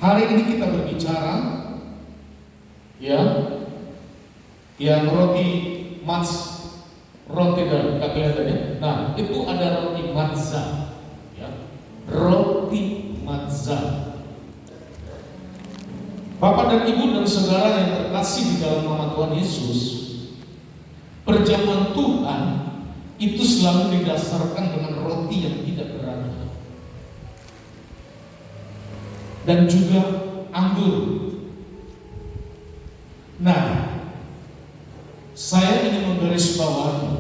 Hari ini kita berbicara ya, yang roti roti dan kelihatan ya. Nah, itu ada roti matzah ya. Roti matzah. Bapak dan Ibu dan saudara yang terkasih di dalam nama Tuhan Yesus, perjamuan Tuhan itu selalu didasarkan dengan roti yang tidak beragi dan juga anggur. Nah, saya ingin menggarisbawahi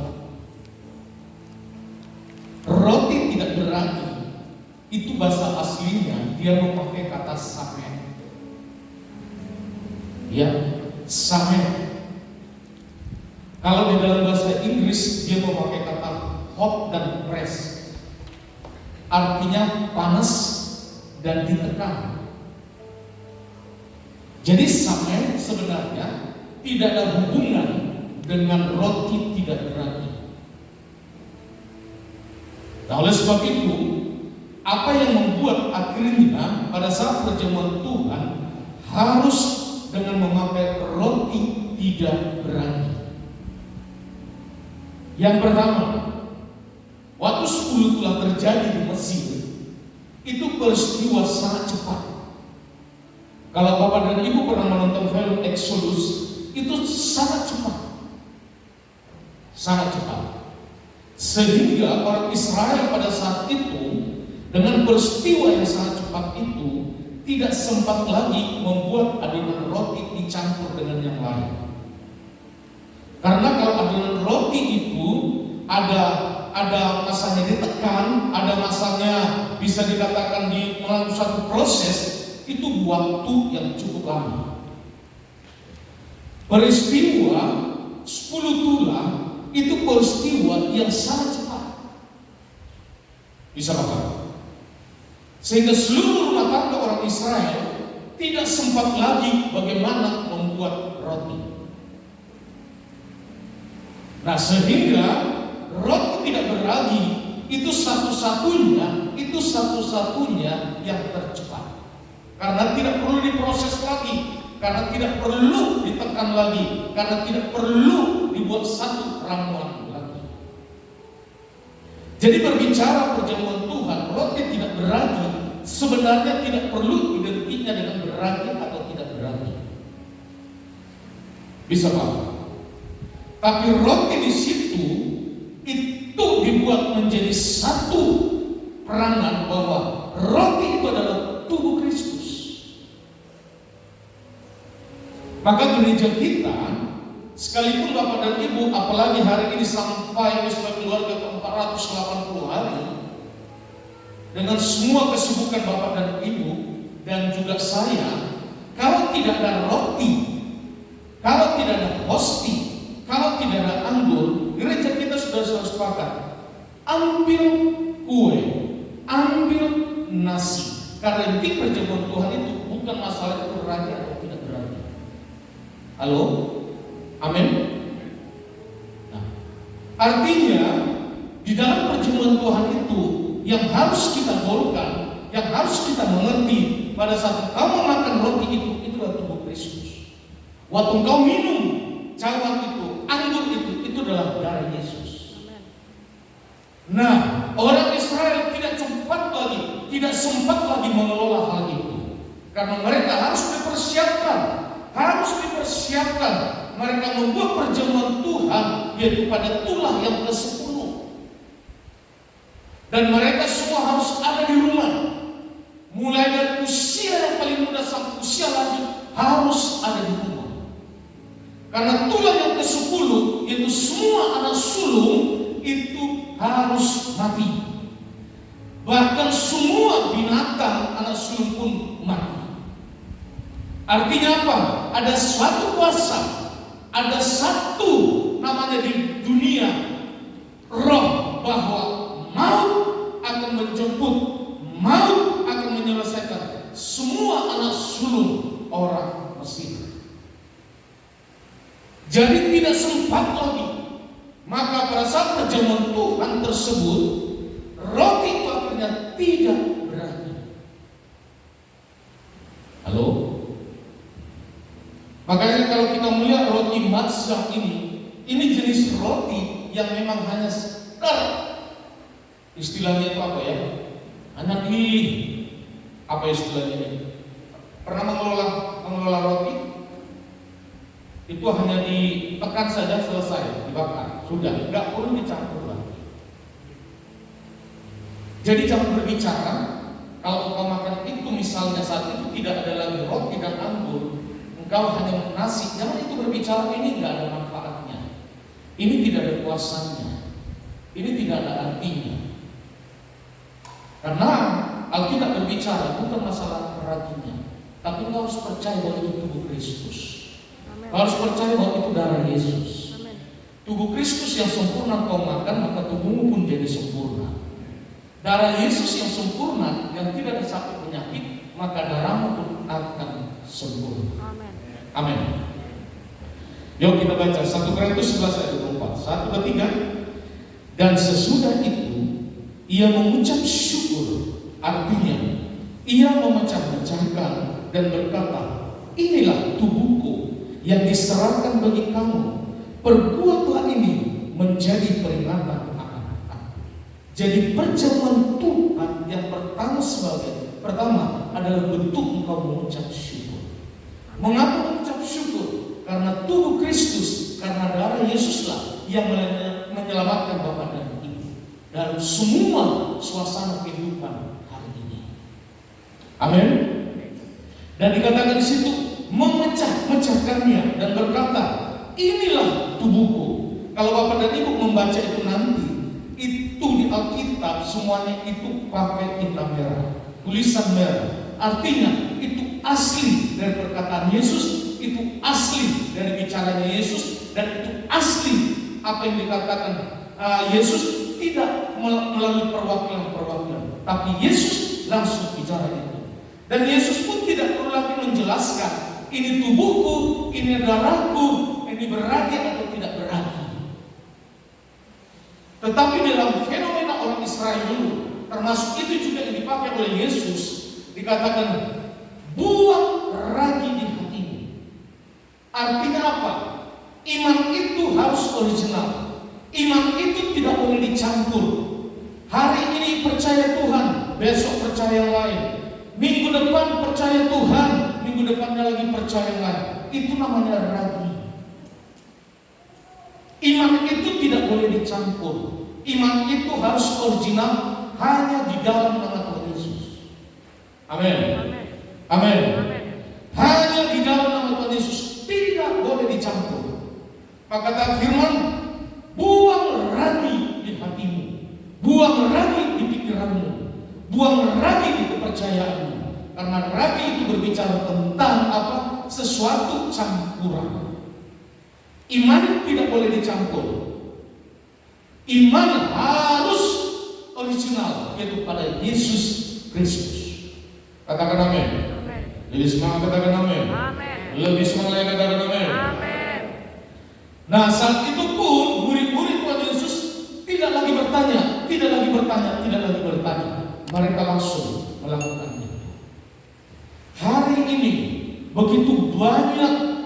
roti tidak beragi itu bahasa aslinya dia memakai kata samen. Ya, samen. Kalau di dalam bahasa Inggris dia memakai kata hot dan press. Artinya panas dan ditekan. Jadi samen sebenarnya tidak ada hubungan dengan roti tidak beragi. Nah, oleh sebab itu, apa yang membuat akhirnya pada saat perjamuan Tuhan harus dengan memakai roti tidak beragi. Yang pertama, waktu 10 telah terjadi di Mesir, itu peristiwa sangat cepat. Kalau Bapak dan Ibu pernah menonton film Exodus, itu sangat cepat. Sangat cepat. Sehingga orang Israel pada saat itu, dengan peristiwa yang sangat cepat itu, tidak sempat lagi membuat adonan roti dicampur dengan yang lain. Karena kalau adonan roti itu ada masanya ditekan, ada masanya bisa dikatakan di melalui satu proses, itu waktu yang cukup lama. Peristiwa 10 tulah itu peristiwa yang sangat cepat. Bisa Bapak? Sehingga seluruh rumah tangga orang Israel tidak sempat lagi bagaimana membuat roti. Nah, sehingga roti tidak beragi itu satu-satunya yang tercepat. Karena tidak perlu diproses lagi, karena tidak perlu ditekan lagi, karena tidak perlu dibuat satu ramuan lagi. Jadi berbicara perjamuan Tuhan, roti tidak beragi sebenarnya tidak perlu identiknya dengan beragi atau tidak beragi. Bisa Pak? Tapi roti di situ itu dibuat menjadi satu peranan bahwa roti itu adalah tubuh Kristus. Maka gereja kita, sekalipun Bapak dan Ibu, apalagi hari ini sampai sebagai keluarga ke 480 hari, dengan semua kesibukan Bapak dan Ibu dan juga saya, kalau tidak ada roti, kalau tidak ada hosti, kalau tidak ada anggur, gereja kita sudah sepakat. Ambil kue, ambil nasi. Karena di perjamuan Tuhan itu bukan masalah itu beragi atau tidak beragi. Halo? Amin? Nah, artinya di dalam perjamuan Tuhan itu yang harus kita golkan, yang harus kita mengerti pada saat kamu makan roti itu adalah tubuh Kristus. Waktu kau minum cawan itu, anggur itu adalah darah Yesus. Nah, orang Israel tidak sempat lagi mengelola hal itu, karena mereka harus dipersiapkan. Mereka membuat perjamuan Tuhan yaitu pada tulah yang ke-10. Dan mereka semua harus ada di rumah. Mulai dari usia yang paling muda sampai usia lanjut harus ada di rumah. Karena tulah yang ke-10 yaitu semua anak sulung itu harus mati. Bahkan semua binatang anak sulung pun mati. Artinya apa? Ada suatu kuasa, ada satu namanya di dunia roh bahwa maut akan menjemput, maut akan menyelesaikan semua anak sulung orang Mesir. Jadi tidak sempat lagi. Maka pada saat perjamuan Tuhan tersebut, roti itu akhirnya tidak berani. Makanya kalau kita melihat roti matzah ini jenis roti yang memang hanya sekar, istilahnya itu apa ya? Hanya di apa istilahnya ini? Pernah mengelola roti? Itu hanya ditekan saja selesai, dibakar, sudah, nggak perlu dicampur lagi. Jadi jangan berbicara kalau engkau makan itu misalnya saat itu tidak ada lagi roti dan anggur, engkau hanya nasi, jangan itu berbicara ini nggak ada manfaatnya, ini tidak ada kuasanya, ini tidak ada artinya. Karena Alkitab berbicara bukan masalah raginya, tapi engkau harus percaya bahwa itu tubuh Kristus. Harus percaya bahwa itu darah Yesus. Amen. Tubuh Kristus yang sempurna kau makan, maka tubuhmu pun jadi sempurna. Darah Yesus yang sempurna, yang tidak ada sakit penyakit, maka darahmu pun akan sempurna. Amin. Amin. Yuk kita baca 1 Korintus 11 ayat 24. 1, 2, 3. Dan sesudah itu ia mengucap syukur, artinya ia memecah-mecahkan dan berkata, inilah tubuhku yang diserahkan bagi kamu, perbuatlah ini menjadi peringatan akan aku. Jadi perjamuan Tuhan yang pertama adalah bentuk engkau mengucap syukur. Mengapa mengucap syukur? Karena tubuh Kristus, karena darah Yesuslah yang menyelamatkan Bapa dan Ibu dalam semua suasana kehidupan hari ini. Amin. Dan dikatakan di situ memecah-mecahkannya dan berkata, inilah tubuhku. Kalau Bapak dan Ibu membaca itu nanti, itu di Alkitab semuanya itu pakai hitam merah, tulisan merah. Artinya itu asli dari perkataan Yesus, itu asli dari bicaranya Yesus, dan itu asli apa yang dikatakan Yesus, tidak melalui perwakilan-perwakilan, tapi Yesus langsung bicara itu. Dan Yesus pun tidak perlu lagi menjelaskan, ini tubuhku, ini darahku, ini beragi atau tidak beragi. Tetapi dalam fenomena orang Israel dulu, termasuk itu juga yang dipakai oleh Yesus, dikatakan buang ragi di hatimu. Artinya apa? Iman itu harus original. Iman itu tidak boleh dicampur. Hari ini percaya Tuhan, besok percaya yang lain. Minggu depan percaya Tuhan, minggu depannya lagi percaya yang lain. Itu namanya ragi. Iman itu tidak boleh dicampur. Iman itu harus original, hanya di dalam nama Tuhan Yesus. Amin. Amin. Hanya di dalam nama Tuhan Yesus, tidak boleh dicampur. Maka kata firman, buang ragi di hatimu, buang ragi di pikiranmu, buang ragi di kepercayaanmu. Karena ragi itu berbicara tentang apa? Sesuatu campuran. Iman tidak boleh dicampur. Iman harus original, yaitu pada Yesus Kristus. Katakan amin. Lebih semangat katakan amin. Lebih semangat lagi katakan amin. Nah saat itu pun murid-murid Tuhan Yesus tidak lagi bertanya. Mereka langsung melakukannya. Hari ini begitu banyak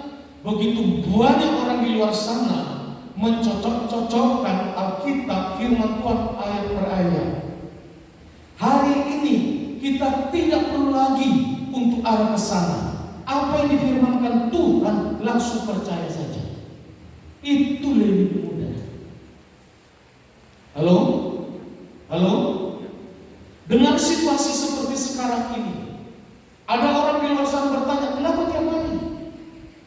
orang di luar sana mencocok-cocokkan Alkitab firman Tuhan ayat per ayat. Hari ini kita tidak perlu lagi untuk arah ke sana. Apa yang difirmankan Tuhan langsung percaya saja. Itu lebih mudah. Halo? Dengan situasi seperti sekarang ini, ada orang di luar sana bertanya, kenapa tiap hari?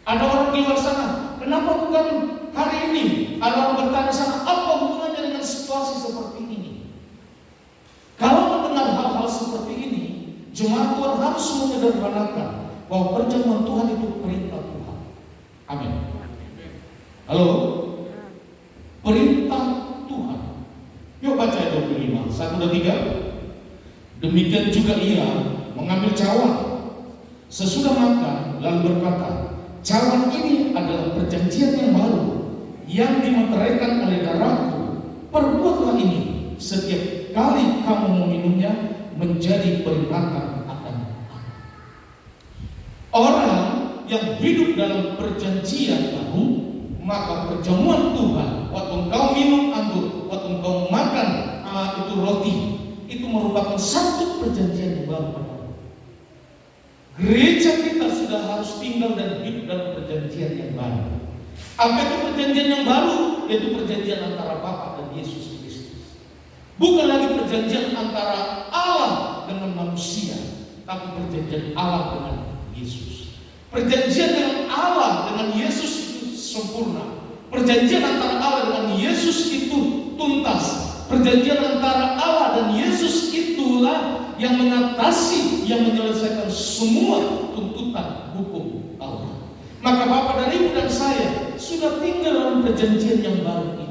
Ada orang di luar sana, kenapa bukan hari ini? Ada orang bertanya sana, apa hubungannya dengan situasi seperti ini? Kalau mendengar hal-hal seperti ini, jemaat Tuhan harus menyederhanakan bahwa perjamuan Tuhan itu perintah Tuhan. Amin. Halo? Perintah Tuhan. Yuk baca ayat 25. 1, 2, 3. Demikian juga ia mengambil cawan sesudah makan, lalu berkata, cawan ini adalah perjanjian yang baru yang dimeteraikan oleh darahku. Perbuatlah ini setiap kali kamu meminumnya menjadi peringatan akan aku. Orang yang hidup dalam perjanjian baru, maka perjamuan Tuhan, waktu engkau minum anggur, waktu engkau makan itu roti, itu merupakan satu perjanjian yang baru. Gereja kita sudah harus tinggal dan hidup dalam perjanjian yang baru. Apa itu perjanjian yang baru? Yaitu perjanjian antara Bapa dan Yesus Kristus. Bukan lagi perjanjian antara Allah dengan manusia, tapi perjanjian Allah dengan Yesus. Perjanjian dengan Allah dengan Yesus itu sempurna. Perjanjian antara Allah dengan Yesus itu tuntas. Perjanjian antara Allah dan Yesus itulah yang mengatasi, yang menyelesaikan semua tuntutan hukum Allah. Maka Bapak dan Ibu dan saya sudah tinggal dalam perjanjian yang baru itu.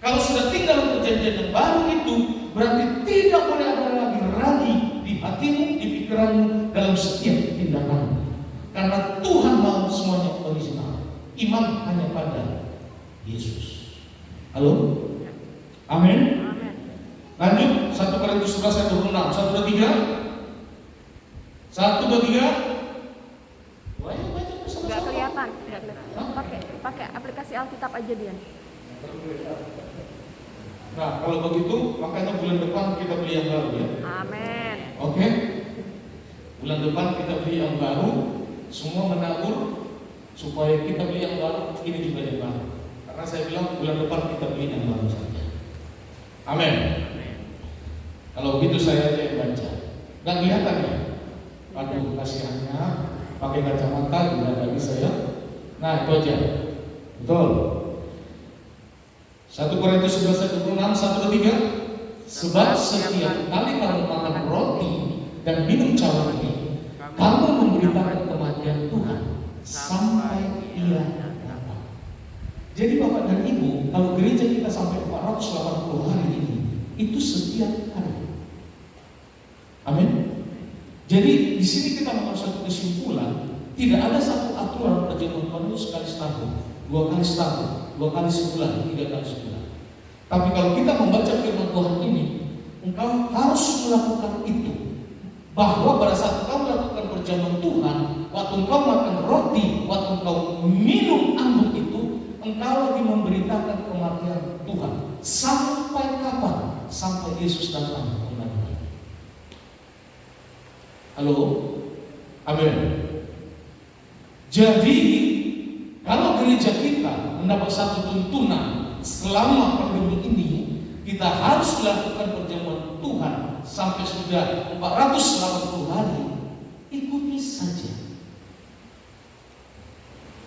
Kalau sudah tinggal dalam perjanjian yang baru itu, berarti tidak boleh ada lagi ragu di hatimu, di pikiranmu, dalam setiap tindakanmu. Karena Tuhan mau semuanya original. Iman hanya pada Yesus. Halo? Amin. Lanjut 1 Korintus 11 ayat 26. 1, 2, 3. 1, 2, 3. Enggak kelihatan. Pakai aplikasi Alkitab aja dia. Nah, kalau begitu makanya bulan depan kita beli yang baru ya. Amin. Oke. Bulan depan kita beli yang baru, semua menabur supaya kita beli yang baru, ini juga yang baru. Karena saya bilang bulan depan kita beli yang baru saja. Amin. Kalau begitu saya aja yang baca. Nggak kelihatan ya? Aduh, kasihannya pakai kacamata juga nggak bisa ya. Nah, itu aja. Betul. 1 Korintus 11 ayat 26, 1 ke 3. Sebab setiap kali kamu makan roti dan minum cawan ini, kamu memberitakan kematian Tuhan sampai Ia datang. Jadi Bapak dan Ibu, kalau gereja kita sampai 480 hari ini, itu setiap hari. Amin. Jadi di sini kita mengambil satu kesimpulan, tidak ada satu aturan perjamuan Tuhan itu sekali setahun, 2 kali setahun, 2 kali sebulan, 3 kali sebulan. Tapi kalau kita membaca firman Tuhan ini, engkau harus melakukan itu. Bahwa pada saat engkau melakukan perjamuan Tuhan, waktu engkau makan roti, waktu engkau minum anggur itu, engkau lagi memberitakan kematian Tuhan. Sampai kapan? Sampai Yesus datang kembali. Halo? Amin. Jadi, kalau gereja kita mendapat satu tuntunan selama pandemi ini, kita harus melakukan perjamuan Tuhan sampai sudah 480 hari. Ikuti saja.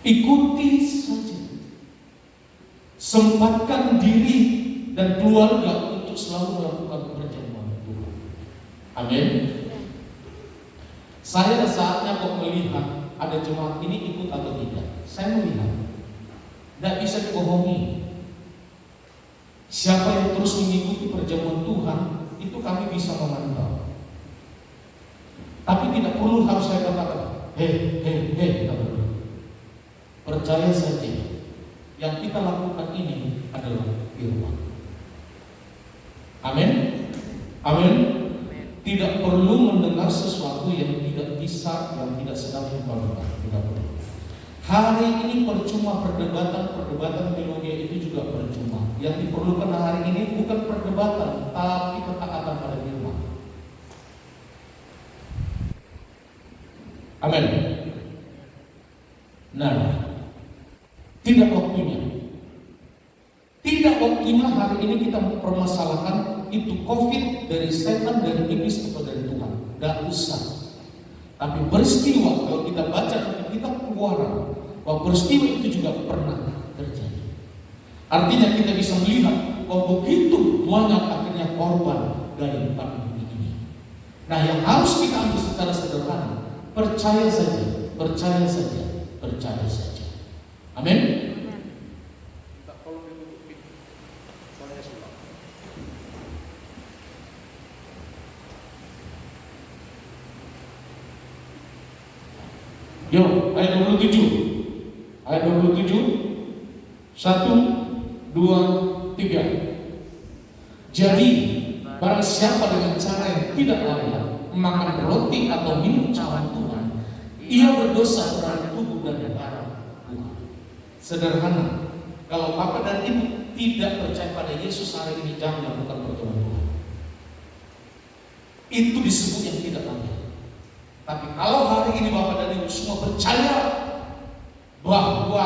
Ikuti saja. Sempatkan diri dan keluarga untuk selalu melakukan perjamuan Tuhan. Amin. Saya saatnya kok melihat ada jemaat ini ikut atau tidak. Saya melihat, tidak bisa dibohongi. Siapa yang terus mengikuti perjamuan Tuhan, itu kami bisa memantau. Tapi tidak perlu harus saya katakan, hei, percaya saja. Yang kita lakukan ini adalah firman. Amin. Amin. Tidak perlu mendengar sesuatu yang tidak bisa, yang tidak sedang kita dengar. Tidak perlu. Hari ini percuma perdebatan teologi itu juga percuma. Yang diperlukan hari ini bukan perdebatan, tapi ketaatan pada firman. Amin. Nah, tidak waktunya. Tidak waktunya hari ini kita mempermasalahkan itu COVID dari setan, dari iblis atau dari Tuhan. Tidak usah. Tapi peristiwa, kalau kita baca kita Keluaran, bahwa peristiwa itu juga pernah terjadi. Artinya kita bisa melihat bahwa begitu banyak akhirnya korban dari pandemi ini. Nah, yang harus kita ambil secara sederhana, percaya saja, percaya saja, percaya saja. Amin. Yuk, ayat 27. Ayat 27. 1, 2, 3. Jadi, barang siapa dengan cara yang tidak layak makan roti atau minum cawan Tuhan, ia berdosa terhadap tubuh dan darah Tuhan. Sederhana, kalau Bapak dan Ibu tidak percaya pada Yesus hari ini, jangan lakukan perjamuan Tuhan. Itu disebut yang tidak layak. Tapi kalau hari ini Bapak dan Ibu semua percaya bahwa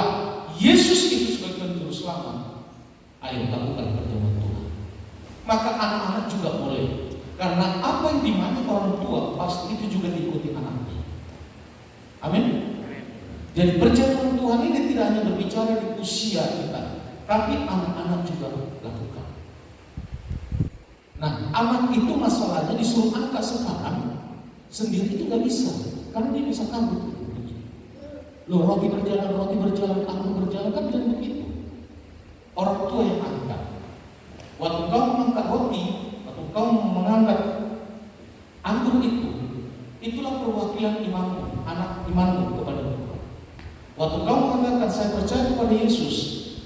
Yesus itu sebagai juru selamat, ayo lakukan perjamuan Tuhan. Maka anak-anak juga boleh. Karena apa yang dimana orang tua, pasti itu juga diikuti anaknya. Amin. Jadi perjamuan Tuhan ini tidak hanya berbicara di usia kita, tapi anak-anak juga lakukan. Nah, anak itu masalahnya disuruh angkat sekarang sendiri itu gak bisa, karena dia bisa kabur. Loh, roti berjalan, anggur berjalan, kan jangan begitu. Orang tua yang angkat. Waktu kau mengangkat roti, waktu kau mengangkat anggur itu, itulah perwakilan imanmu, anak imanmu kepada Tuhan. Waktu kau mengatakan saya percaya kepada Yesus,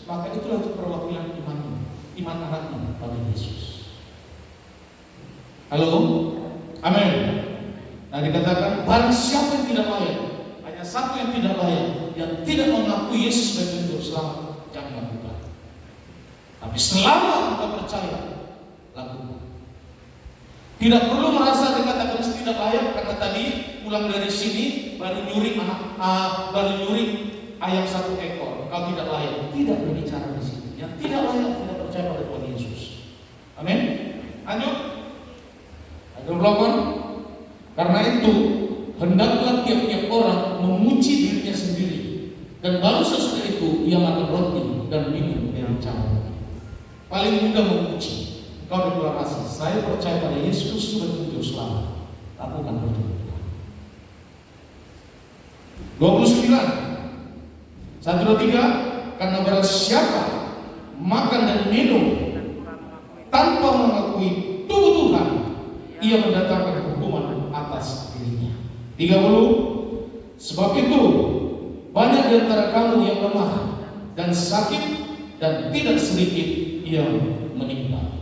maka itulah perwakilan imanmu, iman anakmu pada Yesus. Halo, amin. Nah, dikatakan barang siapa yang tidak layak, hanya satu yang tidak layak, yang tidak mengakui Yesus sebagai juru selamat, jangan lakukan. Tapi selama kita percaya, lakukan. Tidak perlu merasa dikatakan tidak layak, karena tadi pulang dari sini baru nyuri ayam 1 ekor. Kau tidak layak. Tidak berbicara di sini. Yang tidak layak tidak percaya pada Tuhan Yesus. Amin. Lanjut. Ayat 28. Karena itu hendaklah tiap-tiap orang memuji dirinya sendiri, dan baru sesudah itu ia makan roti dan minum dengan cara. Paling mudah memuji. Kau deklarasi, saya percaya pada Yesus sebagai juru selamat. Lakukan perjamuan Tuhan. 29. 1, 2, 3. Karena barang siapa makan dan minum tanpa mengakui tubuh Tuhan, ia mendatangkan hukuman atas dirinya. 30. Sebab itu banyak di antara kamu yang lemah dan sakit, dan tidak sedikit yang meninggal.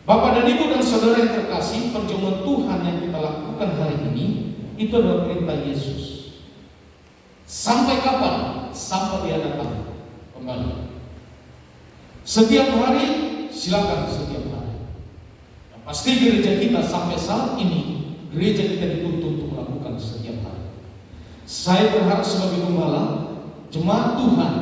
Bapak dan Ibu dan saudara yang terkasih, perjamuan Tuhan yang kita lakukan hari ini itu adalah perintah Yesus. Sampai kapan? Sampai Dia datang kembali. Setiap hari, silakan setiap hari. Yang pasti gereja kita sampai saat ini, gereja kita dituntut untuk melakukan setiap hari. Saya berharap sebagai gembala, jemaat Tuhan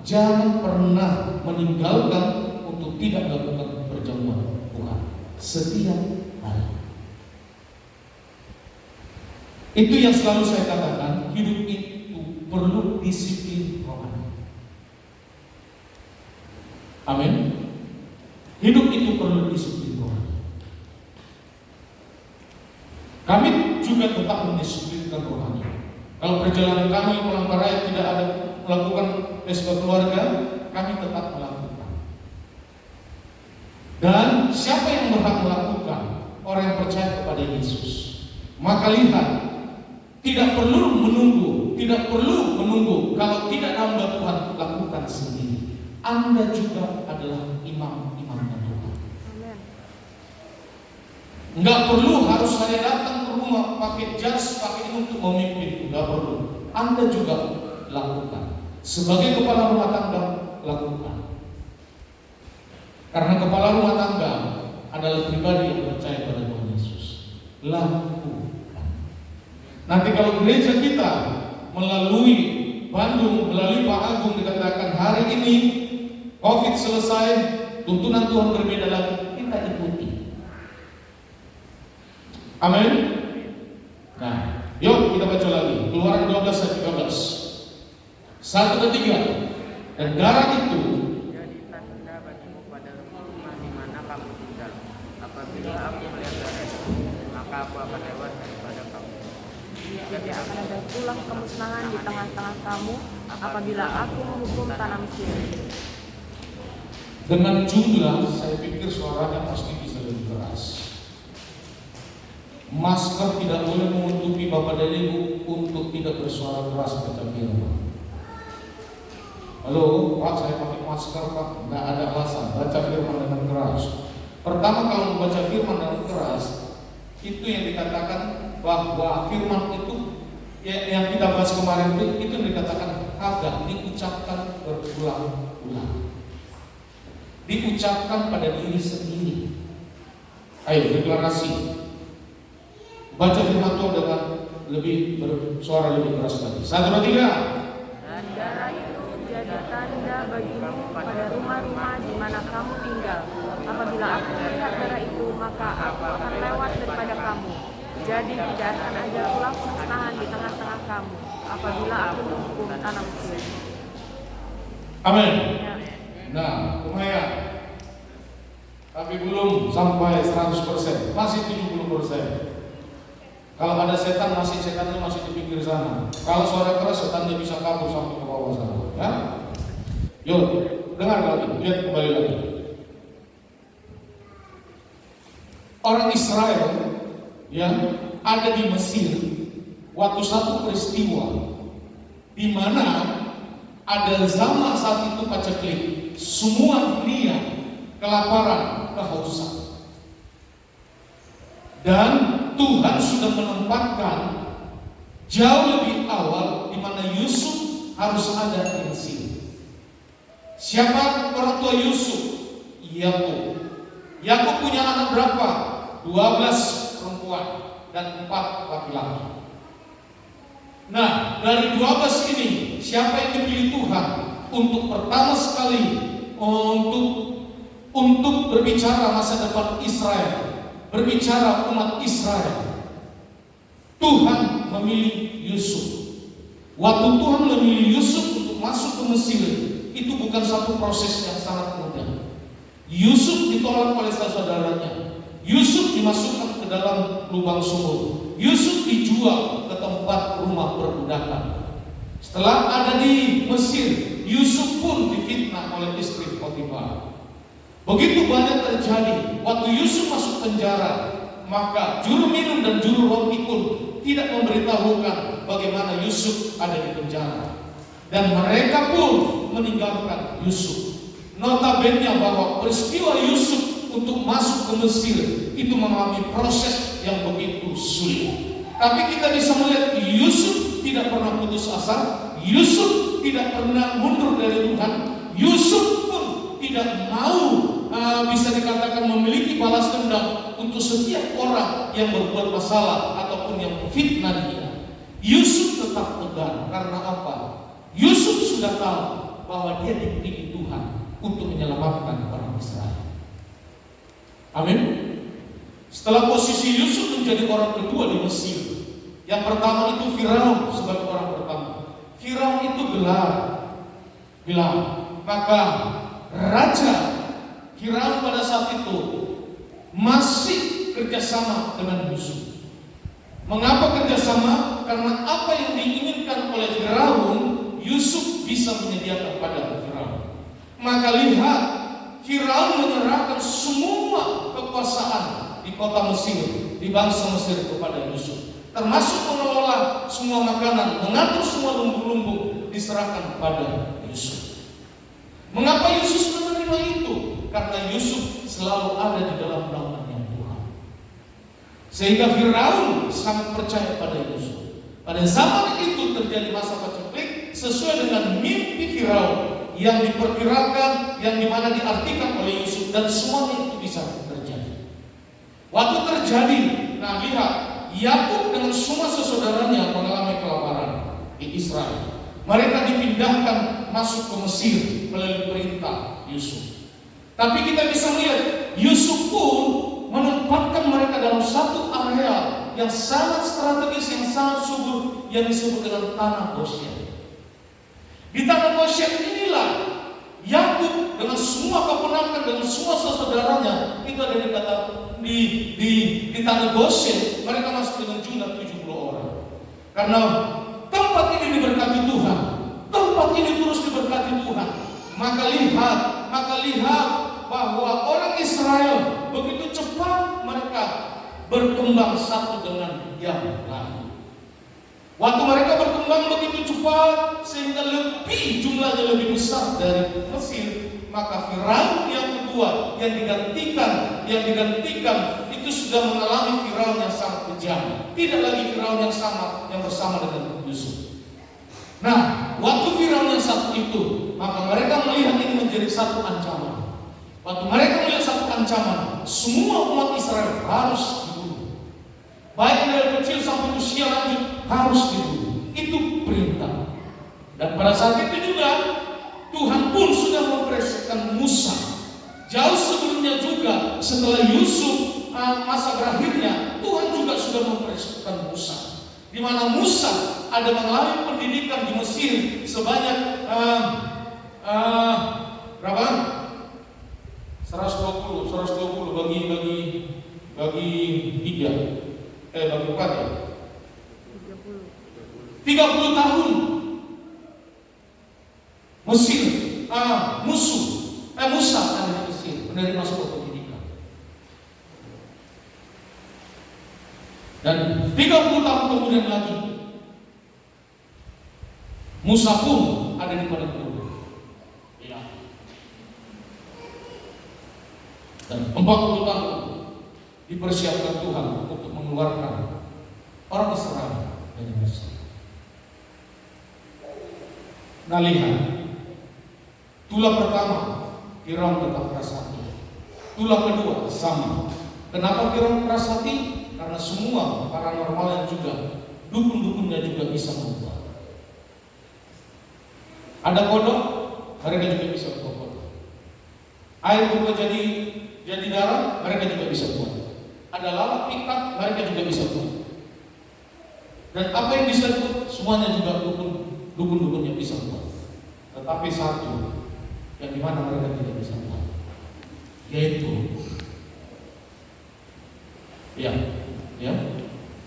jangan pernah meninggalkan untuk tidak melakukan perjamuan Tuhan setiap hari. Itu yang selalu saya katakan, hidup itu perlu disiplin rohani. Amin. Hidup itu perlu disiplin rohani. Kami juga tetap mendisiplinkan rohani. Kalau perjalanan kami pulang raya tidak ada melakukan pesta keluarga, kami tetap melakukan. Dan siapa yang berhak melakukan? Orang yang percaya kepada Yesus. Maka lihat, tidak perlu menunggu. Kalau tidak hamba Tuhan, lakukan sendiri. Anda juga adalah imam-imamnya Tuhan. Enggak perlu harus saya datang ke rumah pakai jas, pakai ini untuk memimpin. Enggak perlu. Anda juga lakukan. Sebagai kepala rumah tangga, lakukan. Karena kepala rumah tangga adalah pribadi yang percaya pada Tuhan Yesus. Lakukan. Nanti kalau gereja kita melalui Bandung, melalui Pak Agung dikatakan hari ini COVID selesai, tuntunan Tuhan berbeda lagi, kita ikuti. Amin. Nah, yuk kita baca lagi Keluaran 12 ayat 13. 1 dan 3. Dan darah itu jadi tanda bagimu pada rumah di mana kamu tinggal. Apabila aku melihat darah itu, maka aku akan lewat daripada kamu. Jadi akan ada tulang kemusnahan di tengah-tengah kamu apabila aku menghukum tanah Mesir. dengan jumlah, saya pikir suaranya pasti bisa lebih keras. Masker tidak boleh menutupi Bapak dan Ibu untuk tidak bersuara keras baca firman. Halo, Pak, saya pakai masker, Pak. Nggak ada alasan. Baca firman dengan keras. Pertama, kalau membaca firman dengan keras, itu yang dikatakan bahwa firman itu yang kita bahas kemarin itu dikatakan Hagar, diucapkan berulang-ulang, diucapkan pada diri sendiri. Ayo deklarasi, baca firman Tuhan dengan lebih bersuara lebih keras lagi. 1, 2, 3. Dan darah itu jadi tanda bagimu pada rumah-rumah di mana kamu tinggal. Apabila aku melihat darah itu, maka aku akan lewat daripada kamu. Jadi tidak akan ada ulah pemusnahan di tengah-tengah kamu apabila aku menghukum tanah Mesir. Amin. Ya. Nah, lumayan. Tapi belum sampai 100%, masih 70%. Kalau ada setan, setannya masih di pinggir sana. Kalau suara keras, setannya bisa kabur sampai ke bawah sana. Ya? Yuk, dengar lagi, lihat kembali lagi. Orang Israel yang ada di Mesir, waktu satu peristiwa di mana ada zaman saat itu paceklik, semua dunia kelaparan, kehausan. Dan Tuhan sudah menempatkan jauh lebih awal di mana Yusuf harus ada di Mesir. Siapa orang tua Yusuf? Yakub. Yakub punya anak berapa? 12 perempuan dan 4 laki-laki. Nah, dari 12 ini siapa yang dipilih Tuhan untuk pertama sekali untuk berbicara masa depan Israel, berbicara umat Israel? Tuhan memilih Yusuf. Waktu Tuhan memilih Yusuf untuk masuk ke Mesir, itu bukan satu proses yang sangat mudah. Yusuf ditolak oleh saudaranya. Yusuf dimasukkan ke dalam lubang sumur. Yusuf dijual ke tempat rumah perbudakan. Setelah ada di Mesir, Yusuf pun difitnah oleh istri Potifar. Begitu banyak terjadi. Waktu Yusuf masuk penjara, maka juru minum dan juru roti pun tidak memberitahukan bagaimana Yusuf ada di penjara. Dan mereka pun meninggalkan Yusuf. Notabene bahwa peristiwa Yusuf untuk masuk ke Mesir itu mengalami proses yang begitu sulit. Tapi kita bisa melihat Yusuf tidak pernah putus asa. Yusuf tidak pernah mundur dari Tuhan. Yusuf pun tidak mau bisa dikatakan memiliki balas dendam untuk setiap orang yang berbuat masalah ataupun yang fitnah dia. Yusuf tetap tegar. Karena apa? Yusuf sudah tahu bahwa dia dipilih Tuhan untuk menyelamatkan orang Israel. Amin. Setelah posisi Yusuf menjadi orang kedua di Mesir, yang pertama itu Firaun sebagai orang pertama. Firaun itu bilang, maka Raja Firaun pada saat itu masih kerjasama dengan Yusuf. Mengapa kerjasama? Karena apa yang diinginkan oleh Firaun, Yusuf bisa menyediakan pada Firaun. Maka lihat, Firaun menyerahkan semua kekuasaan di kota Mesir, di bangsa Mesir kepada Yusuf, termasuk mengelola semua makanan, mengatur semua lumbung-lumbung diserahkan kepada Yusuf. Mengapa Yusuf menerima itu? Karena Yusuf selalu ada di dalam naungan Tuhan. Sehingga Firaun sangat percaya pada Yusuf. Pada zaman itu terjadi masa paceklik sesuai dengan mimpi Firaun yang diperkirakan, yang dimana diartikan oleh Yusuf, dan semuanya itu bisa terjadi. Waktu terjadi, nah lihat, Yakub dengan semua saudaranya mengalami kelaparan di Israel. Mereka dipindahkan masuk ke Mesir melalui perintah Yusuf. Tapi kita bisa melihat Yusuf pun menempatkan mereka dalam satu area yang sangat strategis, yang sangat subur, yang disebut dengan tanah Goshen. Di tanah Goshen inilah Yakub dengan semua keponakan, dengan semua saudaranya itu ada di tanah Goshen. Mereka masuk dengan jumlah 70 orang. Karena tempat ini diberkati Tuhan, tempat ini terus diberkati Tuhan. Maka lihat bahwa orang Israel begitu cepat mereka berkembang satu dengan yang lain. Waktu mereka berkembang begitu cepat sehingga jumlahnya lebih besar dari Mesir, maka Firaun yang kedua yang digantikan itu sudah mengalami Firaun yang sangat kejam. Tidak lagi Firaun yang sama yang bersama dengan Yusuf. Nah, waktu Firaun yang satu itu, maka mereka melihat ini menjadi satu ancaman. Waktu mereka melihat satu ancaman, semua umat Israel harus dibunuh. Baik dari kecil sampai usia lanjut harus dibunuh. Itu perintah. Dan pada saat itu juga Tuhan pun sudah mempersiapkan Musa. Jauh sebelumnya juga, setelah Yusuf masa berakhirnya, Tuhan juga sudah mempersiapkan Musa. Di mana Musa ada mengalami pendidikan di Mesir sebanyak berapa? 120 bagi 4 ya. 30 tahun Mesir, Musa ada di Mesir menerima sebuah pendidikan. Dan 30 tahun kemudian lagi Musa pun ada di padang gurun. Ya. Dan 40 tahun dipersiapkan Tuhan untuk mengeluarkan orang Israel dari Mesir. Nah, lihat, tulah pertama Firaun tetap keras hati. Tulah kedua sama. Kenapa Firaun keras hati? Karena semua paranormal yang juga dukun-dukunnya juga bisa membuat. Ada kodok, mereka juga bisa buat kodok. Air berubah jadi darah, mereka juga bisa buat. Ada lalat pikat, mereka juga bisa buat. Dan apa yang bisa buat, semuanya juga dukun-dukunnya bisa buat. Tetapi satu yang dimana mereka tidak bisa buat, yaitu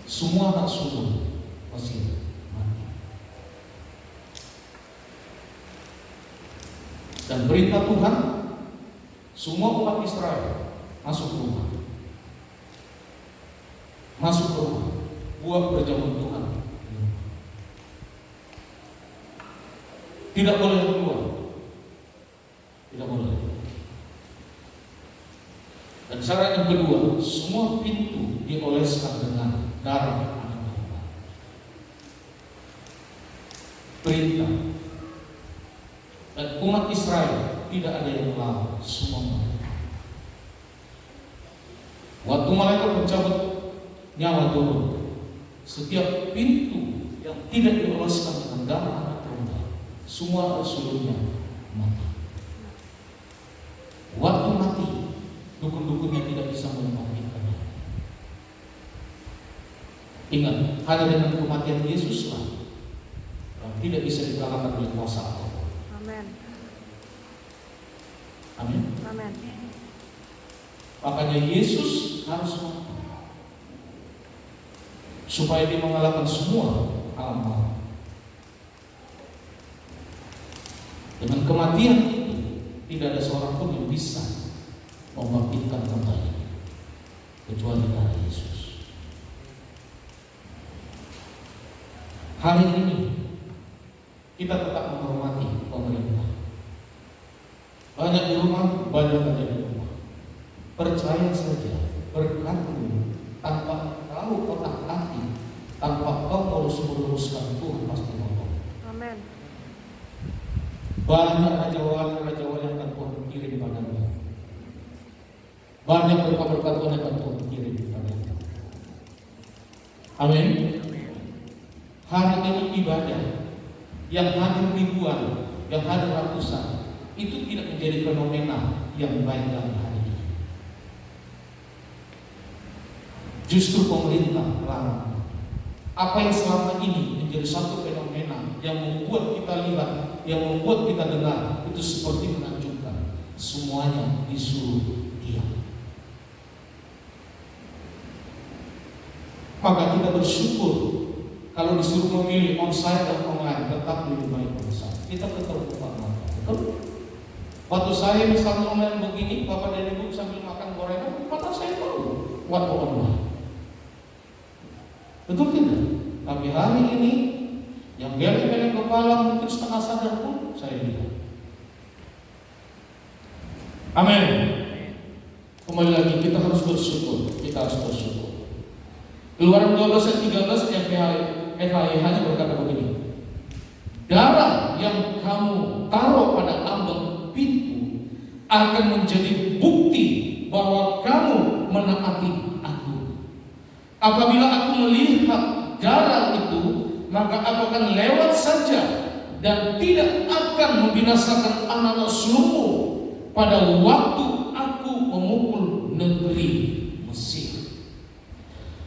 semua anak sulung Mesir mati. Dan perintah Tuhan, semua umat Israel masuk rumah, buat perjamuan Tuhan. Tidak boleh keluar, tidak boleh. Dan syarat yang kedua, semua pintu dioleskan dengan darah anak domba. Perintah. Dan umat Israel tidak ada yang melawan, semua mati. Waktu malaikat mencabut nyawa turun, setiap pintu yang tidak dioleskan dengan darah anak domba, semua seluruhnya mati. Waktu mati, dukun-dukunnya tidak bisa membangkitkannya. Ingat, hanya dengan kematian Yesuslah yang tidak bisa dikalahkan oleh kuasa Allah. Amin. Amin. Amin. Makanya Yesus harus mati supaya dia mengalahkan semua alam maut. Dengan kematian itu tidak ada seorang pun yang bisa membangkitkan kembali kecuali darah Yesus. Hari ini kita tetap menghormati pemerintah. Banyak di rumah, banyak saja di rumah. Percaya saja, berkatmu tanpa tahu otak hati, tanpa kau meluruskan Tuhan pasti nolong. Amin. Banyak raja wali yang akan Tuhan kirim padamu. Banyak berkat-berkat Tuhan yang akan Tuhan kirim padamu. Amin. Hari ini ibadah yang hadir ribuan, yang hadir ratusan, itu tidak menjadi fenomena yang baik dalam hari ini. Justru pemerintah melarang. Apa yang selama ini menjadi satu fenomena yang membuat kita lihat, yang membuat kita dengar, itu seperti menunjukkan semuanya disuruh diam. Maka kita bersyukur kalau disuruh memilih onsite dan online, tetap lebih baik onsite. Kita tetap buka mata. Betul? Waktu saya misalnya online begini, Bapak dan Ibu sambil makan gorengan, mata saya tahu waktu online. Betul tidak? Tapi hari ini yang geleng-geleng kepala mungkin setengah sadar pun saya lihat. Amin. Kembali lagi, kita harus bersyukur. Kita harus bersyukur. Keluaran 12 ayat 13 FHIH berkata begini, darah yang kamu taruh pada ambang pintu akan menjadi bukti bahwa kamu menaati aku. Apabila aku melihat darah itu, maka aku akan lewat saja dan tidak akan membinasakan anak-anak sulungmu pada waktu aku memukul negeri Mesir.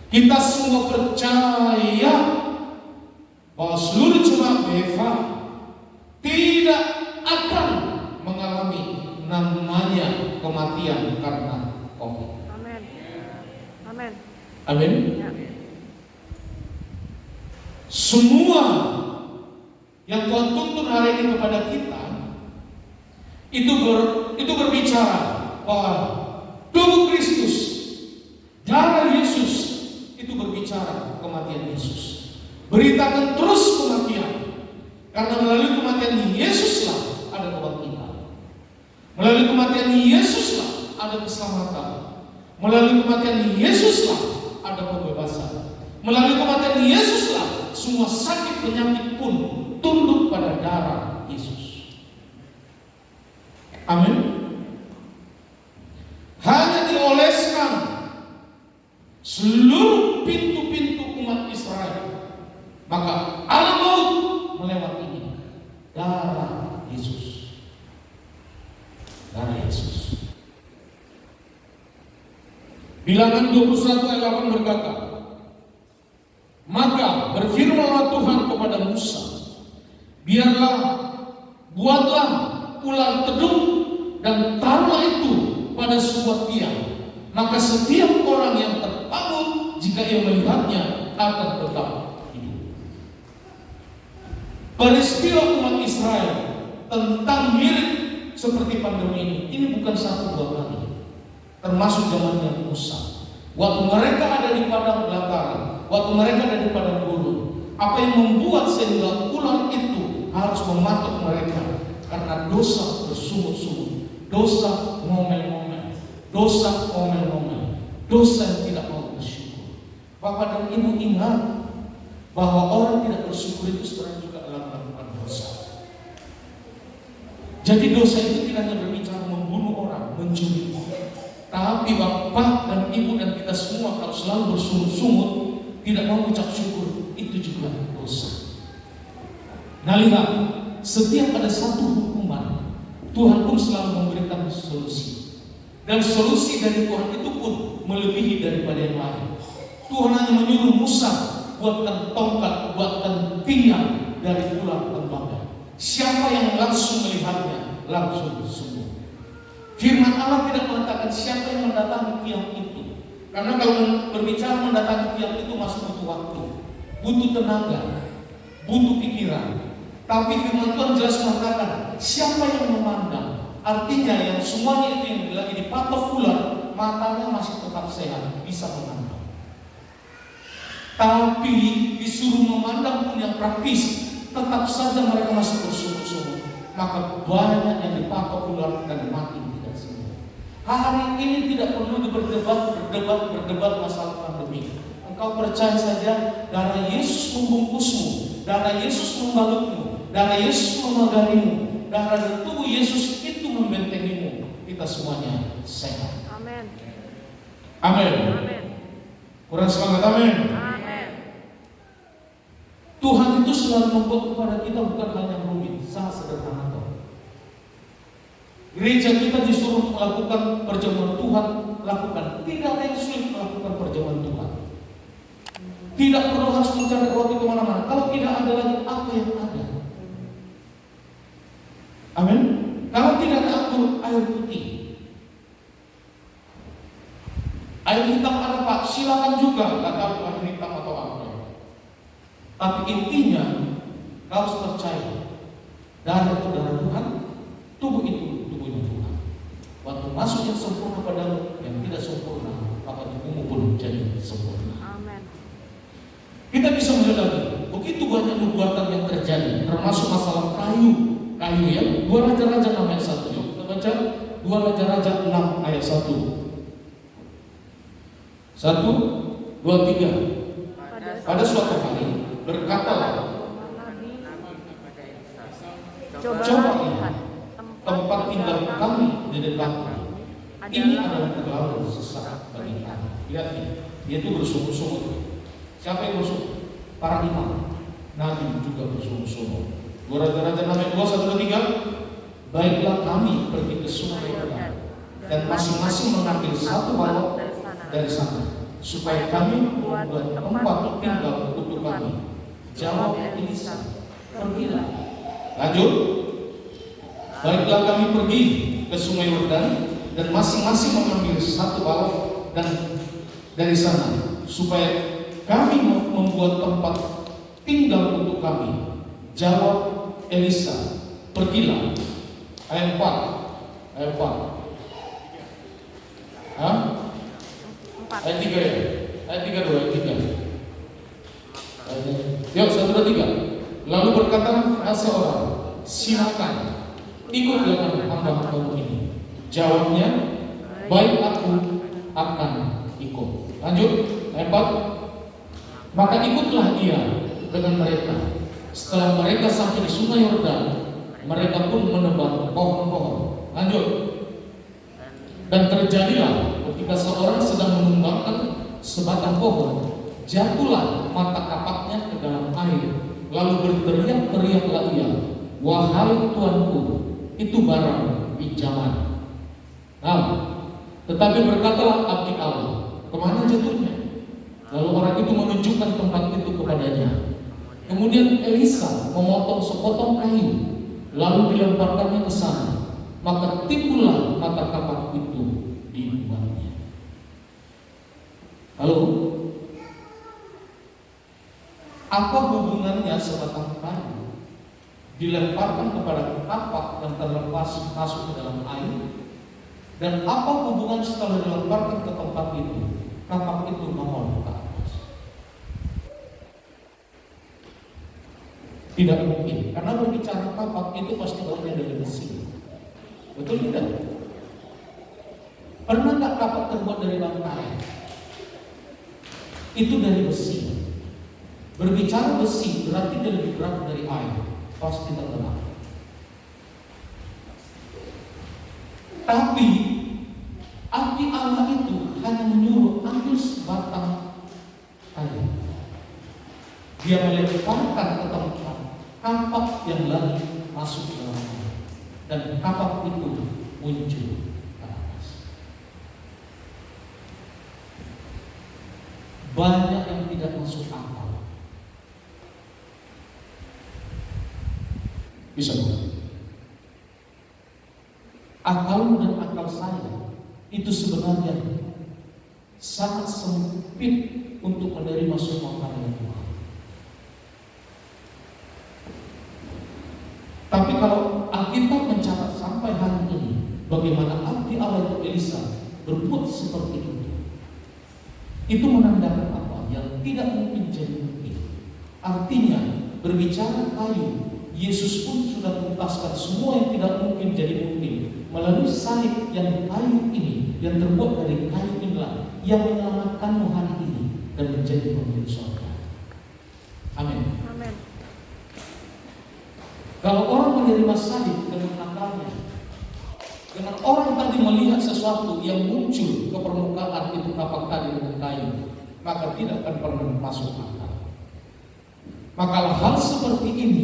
Kita semua percaya bahwa seluruh jemaat BFA tidak akan mengalami namanya kematian karena COVID. Amin. Amin. Amin. Ya. Semua yang Tuhan tuntun hari ini kepada kita itu berbicara bahwa tubuh Kristus, darah Yesus itu berbicara kematian Yesus. Beritakan terus kematian, karena melalui kematian Yesuslah ada kebangkitan. Melalui kematian Yesuslah ada keselamatan. Melalui kematian Yesuslah ada pembebasan. Melalui kematian Yesuslah semua sakit penyakit pun tunduk pada darah Yesus. Amin. Hanya dioleskan seluruh pintu-pintu umat Israel, maka alam maut melewatinya. Darah Yesus. Darah Yesus. Bilangan 21 ayat 8 berkata, maka berfirmanlah Tuhan kepada Musa, buatlah ular tedung dan taruhlah itu pada sebuah tiang. Maka setiap orang yang terbangun jika ia melihatnya akan tetap hidup. Peristiwa umat Israel tentang mirip seperti pandemi ini bukan satu dua kali. Termasuk zamannya Musa. Waktu mereka ada di padang belantara, waktu mereka ada di padang gurun, apa yang membuat sehingga ular itu harus mematuk mereka? Karena dosa bersungut-sungut, dosa ngomel-ngomel, dosa ngomel-ngomel, dosa yang tidak mau bersyukur. Bapak dan Ibu ingat bahwa orang tidak bersyukur itu sebenarnya juga adalah melakukan dosa. Jadi dosa itu tidak hanya berbicara membunuh orang, mencuri, tapi Bapak dan Ibu dan kita semua kalau selalu bersungut-sungut, tidak mau ucap syukur, itu juga dosa. Nah lihat, setiap ada satu hukuman, Tuhan pun selalu memberikan solusi. Dan solusi dari Tuhan itu pun melebihi daripada yang lain. Tuhan hanya menyuruh Musa, buatkan tongkat, buatkan tiang dari ular tembaga. Siapa yang langsung melihatnya, langsung sembuh. Firman Allah tidak mengatakan siapa yang mendatangi tiang itu. Karena kalau berbicara mendatangi tiang itu masih butuh waktu, butuh tenaga, butuh pikiran. Tapi firman Tuhan jelas mengatakan siapa yang memandang. Artinya yang semuanya itu yang lagi dipatok ular, matanya masih tetap sehat, bisa memandang. Tapi disuruh memandang pun yang praktis, tetap saja mereka masih bersungut-sungut. Maka banyak yang dipatok ular dan mati. Hari ini tidak perlu berdebat masalah pandemi. Engkau percaya saja darah Yesus membungkusmu, darah Yesus membalutmu, darah Yesus memagarimu, darah dan tubuh Yesus itu membentengimu. Kita semuanya sehat. Amin. Amin. Amin. Kurang semangat, amin. Amin. Tuhan itu selalu membuat kepada kita bukan hal yang rumit, sangat sederhana. Gereja kita disuruh melakukan perjamuan Tuhan, lakukan. Tidak ada yang sulit melakukan perjamuan Tuhan. Tidak perlu harus mencari roti kemana-mana. Kalau tidak ada lagi, apa yang ada? Amin. Kalau tidak ada anggur, air putih, air hitam ada Pak, silakan juga. Tidak tahu air hitam atau apa. Tapi intinya, kau harus percaya, darah itu darah Tuhan, tubuh itu. Waktu masuk yang sempurna padamu, yang tidak sempurna, maka tubuhmu pun jadi sempurna. Amin. Kita bisa melihat lagi, begitu banyak nubuatan yang terjadi, termasuk masalah kayu ya. 2 Raja-Raja 6 ayat 1. Yuk kita baca 2 Raja-Raja 6 ayat 1. 1, 2, 3. Pada suatu hari berkatalah Nabi, kepada Elisa, cobalah lihat tempat tinggal kami di dekatmu. Ini adalah terlalu sesak bagi kami. Lihat nih, dia itu bersungguh-sungguh. Siapa yang bersungguh? Para imam. Nabi juga bersungguh-sungguh. 2 Raja-Raja 6 ayat 2, 1, 2, 3. Baiklah kami pergi ke sungai Yordan dan masing-masing mengambil satu balok dari sana, supaya kami membuat tempat tinggal untuk kami. Jawab Elisa, pergilah. Lanjut. Baiklah kami pergi ke sungai Yordan dan masing-masing mengambil satu balok dan dari sana, supaya kami membuat tempat tinggal untuk kami. Jawab Elisa, pergilah. Ayat 4. Ayat 4. Hah? Ayat 3 ya? Ayat 3 dulu, ayat 3. Yuk, 1, 2, 3. Lalu berkata seorang, silakan ikutlah hamba-hambamu ini. Jawabnya, baik, aku akan ikut. Lanjut, ayat 4. Maka ikutlah ia dengan mereka. Setelah mereka sampai di sungai Yordan, mereka pun menebang pohon-pohon. Lanjut. Dan terjadilah ketika seorang sedang menumbangkan sebatang pohon, jatuhlah mata kapaknya ke dalam air. Lalu berteriak-teriaklah ia, wahai Tuanku, itu barang pinjaman. Nah, tetapi berkatalah abdi Allah, kemana jatuhnya? Lalu orang itu menunjukkan tempat itu kepadanya. Kemudian Elisa memotong sepotong kayu, lalu dilemparkannya ke sana. Maka timbullah mata kapak itu di umatnya. Halo? Apa hubungannya sebatang kayu dilemparkan kepada kapak dan terlepas masuk ke dalam air? Dan apa hubungan setelah dilemparkan ke tempat itu, kapak itu nongol ke atas? Tidak mungkin, karena berbicara kapak itu pasti bahannya dari besi. Betul tidak? Pernah tak kapak terbuat dari bangkai? Itu dari besi. Berbicara besi berarti dia lebih berat dari air, pasti terberat. Tapi abdi Allah itu hanya menyuruh ambil sebatang kayu. Dia melemparkan ke tempat kapak yang lagi masuk ke dalam air, dan kapak itu muncul ke atas. Banyak yang tidak masuk akal. Bisa bukan? Akalmu dan akal saya itu sebenarnya sangat sempit untuk menerima semua karya Tuhan. Tapi kalau Alkitab mencatat sampai hari ini, bagaimana abdi Allah itu Elisa berbuat seperti itu menandakan apa? Yang tidak mungkin jadi mungkin. Artinya berbicara kayu, Yesus pun sudah menuntaskan semua yang tidak mungkin jadi mungkin melalui salib yang kayu ini, yang terbuat dari kayu inilah yang menyelamatkanmu hari ini dan menjadi pemilik surga. Amin. Amin. Kalau orang menerima salib dengan akalnya, dengan orang tadi melihat sesuatu yang muncul ke permukaan itu kapak tadi dengan kayu, maka tidak akan pernah masuk akal. Maka hal seperti ini,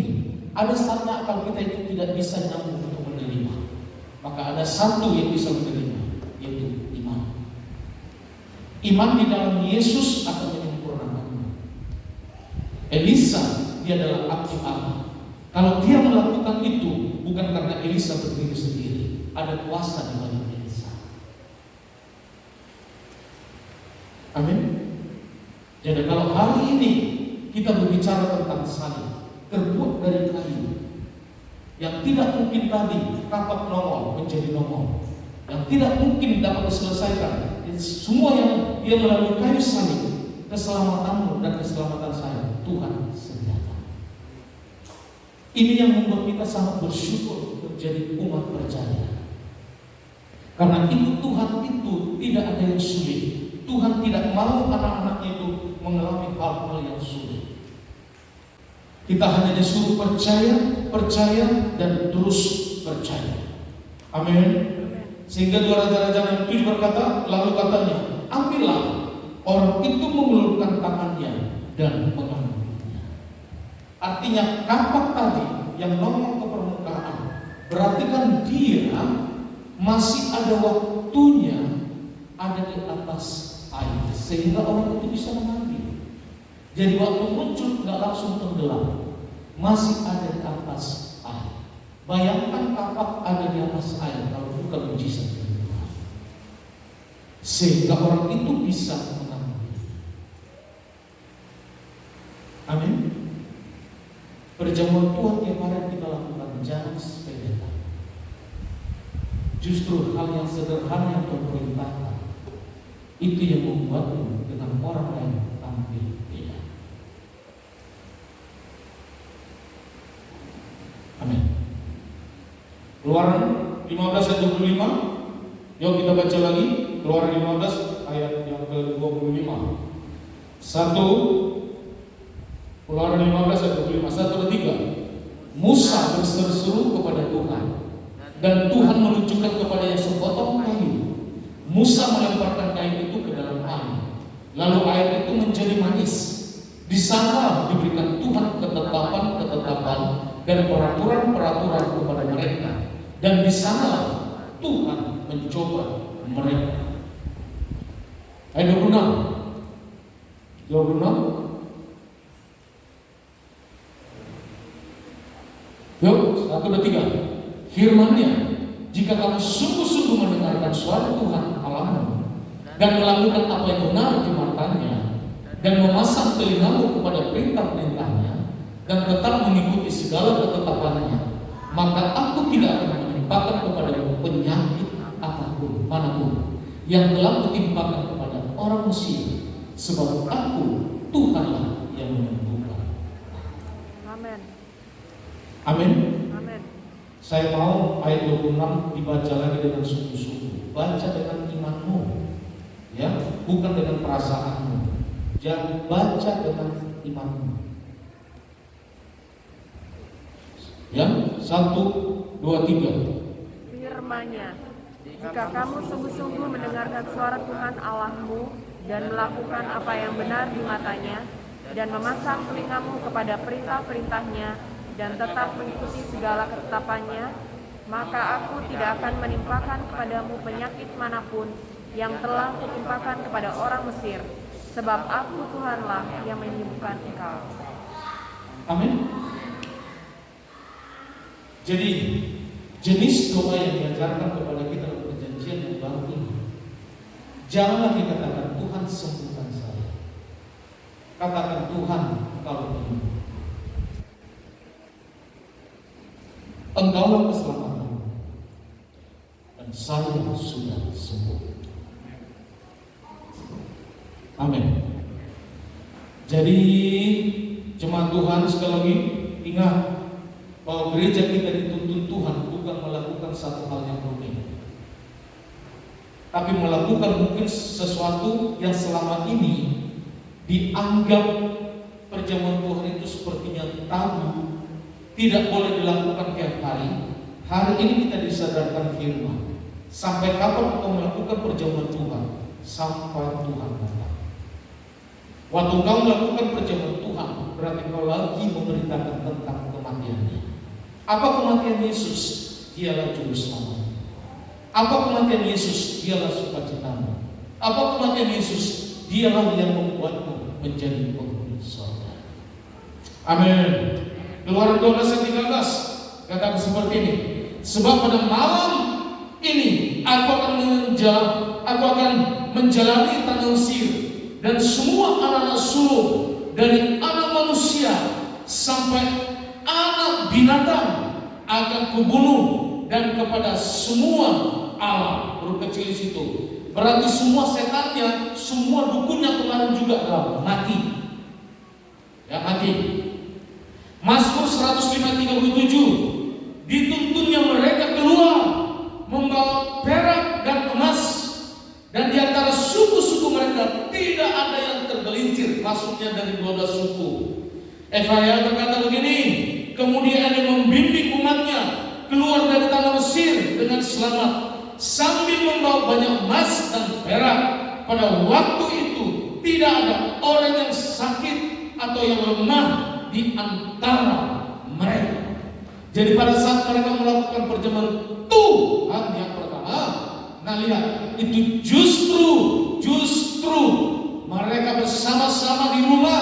ada saatnya akal kita itu tidak bisa nyambung untuk menerima. Maka ada satu yang bisa menerima, yaitu iman. Iman di dalam Yesus akan menyempurnakanmu. Elisa, dia adalah abdi Allah. Kalau dia melakukan itu, bukan karena Elisa berdiri sendiri, ada kuasa di balik Elisa. Amin. Jadi kalau hari ini kita berbicara tentang salib terbuat dari kayu, yang tidak mungkin tadi kapak nongol menjadi nongol, yang tidak mungkin dapat diselesaikan, semua yang dia melalui kayu salib, keselamatanmu dan keselamatan saya, Tuhan sediakan. Ini yang membuat kita sangat bersyukur menjadi umat percaya. Karena itu Tuhan itu tidak ada yang sulit. Tuhan tidak mau anak-anaknya itu mengalami hal-hal yang sulit. Kita hanya disuruh percaya, dan terus percaya. Amin. Sehingga 2 Raja-Raja yang 7 berkata, lalu katanya, ambillah. Orang itu mengulurkan tangannya dan mengambilnya. Artinya kapak tadi yang nongol ke permukaan, berarti kan dia masih ada waktunya ada di atas air, sehingga orang itu bisa mengambil. Jadi waktu muncul nggak langsung tenggelam, masih ada di atas air. Bayangkan kapak ada di atas air, kalau bukan mujizat dari Tuhan, sehingga orang itu bisa mengambil. Amin. Perjamuan Tuhan yang kemarin kita lakukan jangan sepelekan. Justru hal yang sederhana yang Tuhan perintahkan itu yang membuatmu dengan orang lain tampil beda. Amin. Keluaran 15 ayat 25. Yuk kita baca lagi. Keluaran 15 ayat yang ke-25. 1. Keluaran 15 ayat 25. 1 dan 3. Musa berseru-seru kepada Tuhan, dan Tuhan menunjukkan kepadanya sepotong kayu. Musa melemparkan kayu itu ke dalam air, lalu air itu menjadi manis. Di sana diberikan Tuhan ketetapan dan peraturan kepada mereka, dan di sana Tuhan mencoba mereka. Ayat 26. Yuk, 1 dan 3. Firman-Nya, jika kamu sungguh-sungguh mendengarkan suara Tuhan Allahmu dan melakukan apa yang benar di matanya, dan memasang telingamu kepada perintah-perintahnya, dan tetap mengikuti segala ketetapannya, maka aku tidak akan menimpakan kepada penyakit manapun yang telah kutimpakan kepada orang Mesir, sebab aku Tuhanlah yang menyembuhkan. Amin. Amin. Amin. Saya mau ayat 26 dibaca lagi dengan sungguh-sungguh. Baca dengan imanmu, ya, bukan dengan perasaanmu. Jangan baca dengan imanmu. Ya, 1, 2, 3. Firman-Nya, jika kamu sungguh-sungguh mendengarkan suara Tuhan Allahmu dan melakukan apa yang benar di matanya, dan memasang telingamu kepada perintah-perintahnya, dan tetap mengikuti segala ketetapannya, maka aku tidak akan menimpakan kepadamu penyakit manapun yang telah kutimpakan kepada orang Mesir, sebab aku Tuhanlah yang menyembuhkan engkau. Amin. Jadi jenis doa yang diajarkan kepada kita dalam perjanjian yang baru ini, janganlah dikatakan Tuhan sembuhkan saya. Katakan Tuhan engkau penyembuh. Engkaulah keselamatan, dan saya sudah sembuh. Amin. Jadi jemaat Tuhan, sekali lagi ingat bahwa gereja kita dituntun Tuhan bukan melakukan satu hal yang rumit, tapi melakukan mungkin sesuatu yang selama ini dianggap perjamuan Tuhan itu sepertinya tabu, tidak boleh dilakukan tiap hari. Hari ini kita disadarkan firman. Sampai kapan engkau melakukan perjamuan Tuhan? Sampai Tuhan datang. Waktu engkau melakukan perjamuan Tuhan, berarti engkau lagi memberitakan tentang kematiannya. Apa kematian Yesus? Dialah juru selamat. Apa kematian Yesus? Dialah sukacitamu. Apa kematian Yesus? Dialah yang membuatmu menjadi penghuni surga. Amin. Keluaran 12 ayat 13 katakan seperti ini. Sebab pada malam ini aku akan menjalani tanah Mesir, dan semua anak-anak sulung dari anak manusia sampai anak binatang akan kubunuh, dan kepada semua Allah, huruf kecil di situ. Berarti semua setannya, semua dukunnya kemarin juga mati. Ya, mati. Mazmur 105:37, dituntunnya mereka keluar membawa perak dan emas, dan di antara suku-suku mereka maksudnya dari 12 suku. Efraim berkata begini, kemudian dia membimbing umatnya keluar dari tanah Mesir dengan selamat, sambil membawa banyak emas dan perak. Pada waktu itu tidak ada orang yang sakit atau yang lemah di antara mereka. Jadi pada saat mereka melakukan perjamuan Tuhan yang pertama, nah lihat, itu justru mereka bersama-sama di rumah.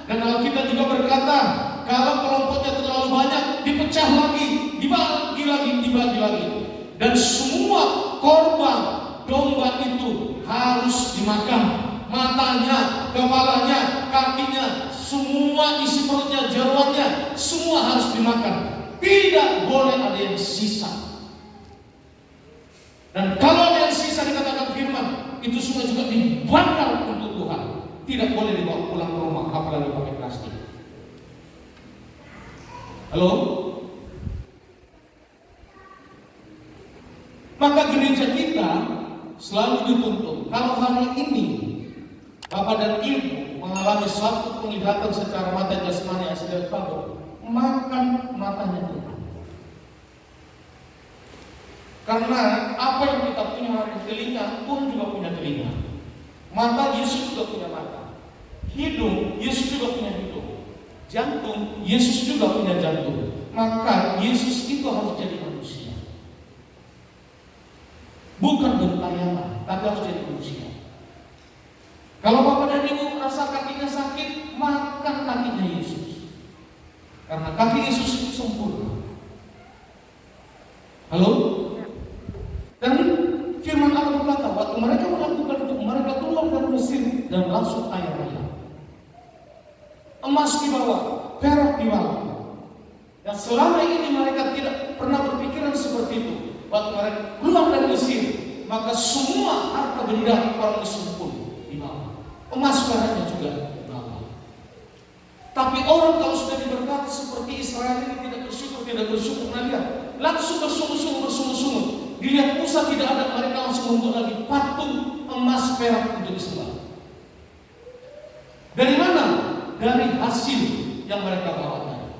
Dan Alkitab juga berkata, kalau kelompoknya terlalu banyak, dipecah lagi, dibagi lagi. Dan semua korban domba itu harus dimakan. Matanya, kepalanya, kakinya, semua isi perutnya, jeroannya, semua harus dimakan. Tidak boleh ada yang sisa. Dan kalau ada yang sisa, dikatakan firman, itu semua juga dibakar untuk Tuhan. Tidak boleh dibawa pulang ke rumah, apalagi pakai plastik. Halo? Maka gereja kita selalu dituntut, kalau hari ini Bapak dan Ibu mengalami suatu penglihatan secara mata jasmani asli dan tabur, makan matanya Tuhan. Karena apa yang kita punya hari telinga, Tuhan juga punya telinga. Mata, Yesus juga punya mata. Hidung, Yesus juga punya hidung. Jantung, Yesus juga punya jantung. Maka Yesus itu harus jadi manusia. Bukan gentayangan, tapi harus jadi manusia. Kalau Bapak dan Ibu merasa kakinya sakit, makan kakinya Yesus. Karena kaki Yesus itu sempurna. Halo? Dan firman Allah berkata, waktu mereka melakukan itu, mereka keluar dari Mesir dan langsung kaya raya. Emas dibawa, perak dibawa. Dan selama ini mereka tidak pernah berpikiran seperti itu. Waktu mereka keluar dari Mesir, maka semua harta benda orang Mesir pun dibawa. Emas peraknya juga dibawa. Tapi orang kalau sudah diberkati seperti Israel ini tidak bersyukur, nah lihat, langsung bersungguh-sungguh. Dilihat Musa tidak ada, mereka langsung membuat lagi patung emas perak untuk disembah. Dari mana? Dari hasil yang mereka bawa tadi.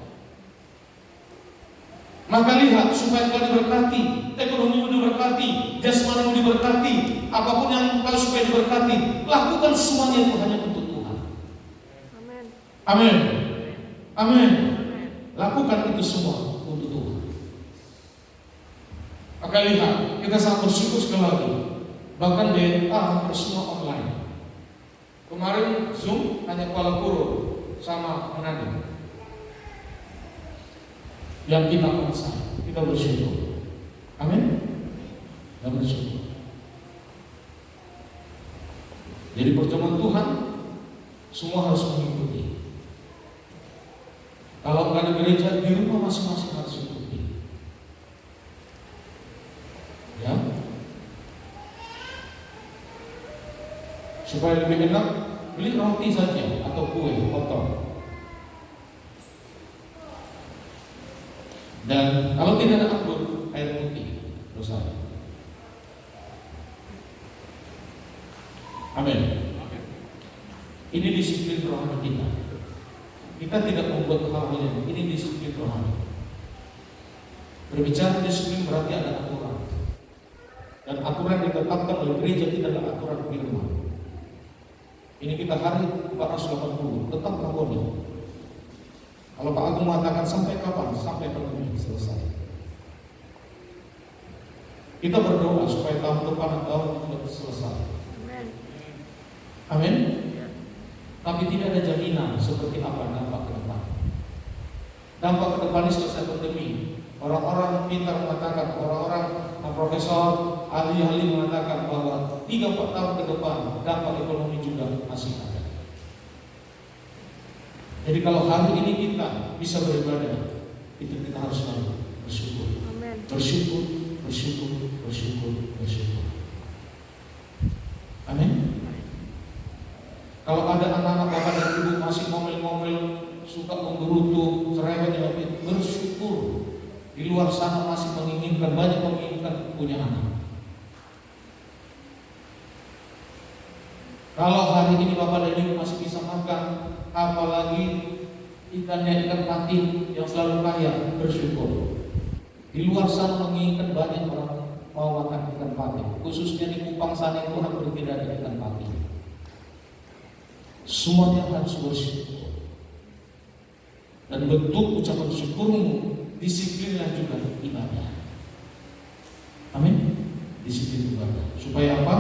Maka lihat, supaya kau diberkati, ekonomimu diberkati, jasmanimu diberkati, apapun yang kau supaya diberkati, lakukan semuanya itu hanya untuk Tuhan. Amin. Amin. Amin. Lakukan itu semua untuk Tuhan. Maka lihat, kita sangat bersyukur sekali lagi. Bahkan DA hampir semua online. Kemarin Zoom hanya Kuala Puro sama Manado yang kita konsen. Kita bersyukur. Amin. Kita bersyukur. Jadi perjamuan Tuhan semua harus mengikuti. Kalau nggak ada gereja, di rumah masing-masing harus ikuti. Ya, supaya lebih enak, beli roti saja atau kue potong. Dan kalau tidak ada anggur, air putih dosa. Amin. Ini disiplin rohani kita. Kita tidak membuat hal-hal ini disiplin rohani. Berbicara disiplin berarti ada aturan. Dan aturan yang ditetapkan oleh gereja tidak ada aturan firman. Ini kita hari 480, tetap lakoni. Kalau Pak Agung mengatakan sampai kapan? Sampai pandemi selesai. Kita berdoa supaya tahun depan itu selesai. Amin. Tapi tidak ada jaminan seperti apa dampak ke depan. Dampak ke depan ini selesai pandemi. Orang-orang pintar mengatakan, orang-orang profesor, ahli-ahli mengatakan bahwa 3-4 tahun ke depan dampak ekonomi juga masih ada. Jadi kalau hari ini kita bisa beribadah, itu kita harus selalu bersyukur. Amen. Bersyukur, bersyukur, bersyukur, bersyukur. Amin. Kalau ada anak-anak bapak dan ibu masih ngomel-ngomel, suka menggerutu, cerewet, bersyukur. Di luar sana masih menginginkan, banyak menginginkan punya anak. Kalau hari ini Bapak dan Ibu masih bisa makan, apalagi ikan patin yang selalu kaya, bersyukur. Di luar sana menginginkan banyak orang mau makan ikan patin, khususnya di Kupang sana itu hampir tidak ada ikan patin. Semuanya harus bersyukur. Dan bentuk ucapan syukurmu, disiplinlah juga ibadah. Amin. Disiplin ibadah. Supaya apa?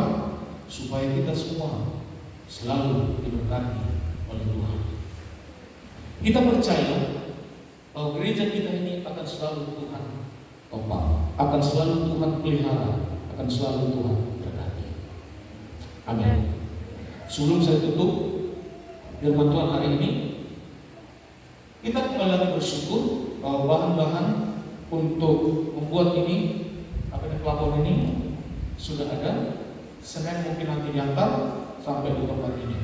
Supaya kita semua selalu diberkati oleh Tuhan. Kita percaya bahwa gereja kita ini akan selalu Tuhan topang, akan selalu Tuhan pelihara, akan selalu Tuhan berkati. Amin. Sebelum saya tutup firman Tuhan hari ini, kita kembali lagi bersyukur bahwa bahan-bahan untuk membuat ini, plafon ini sudah ada. Senin mungkin nanti diantar sampai di tempat ini.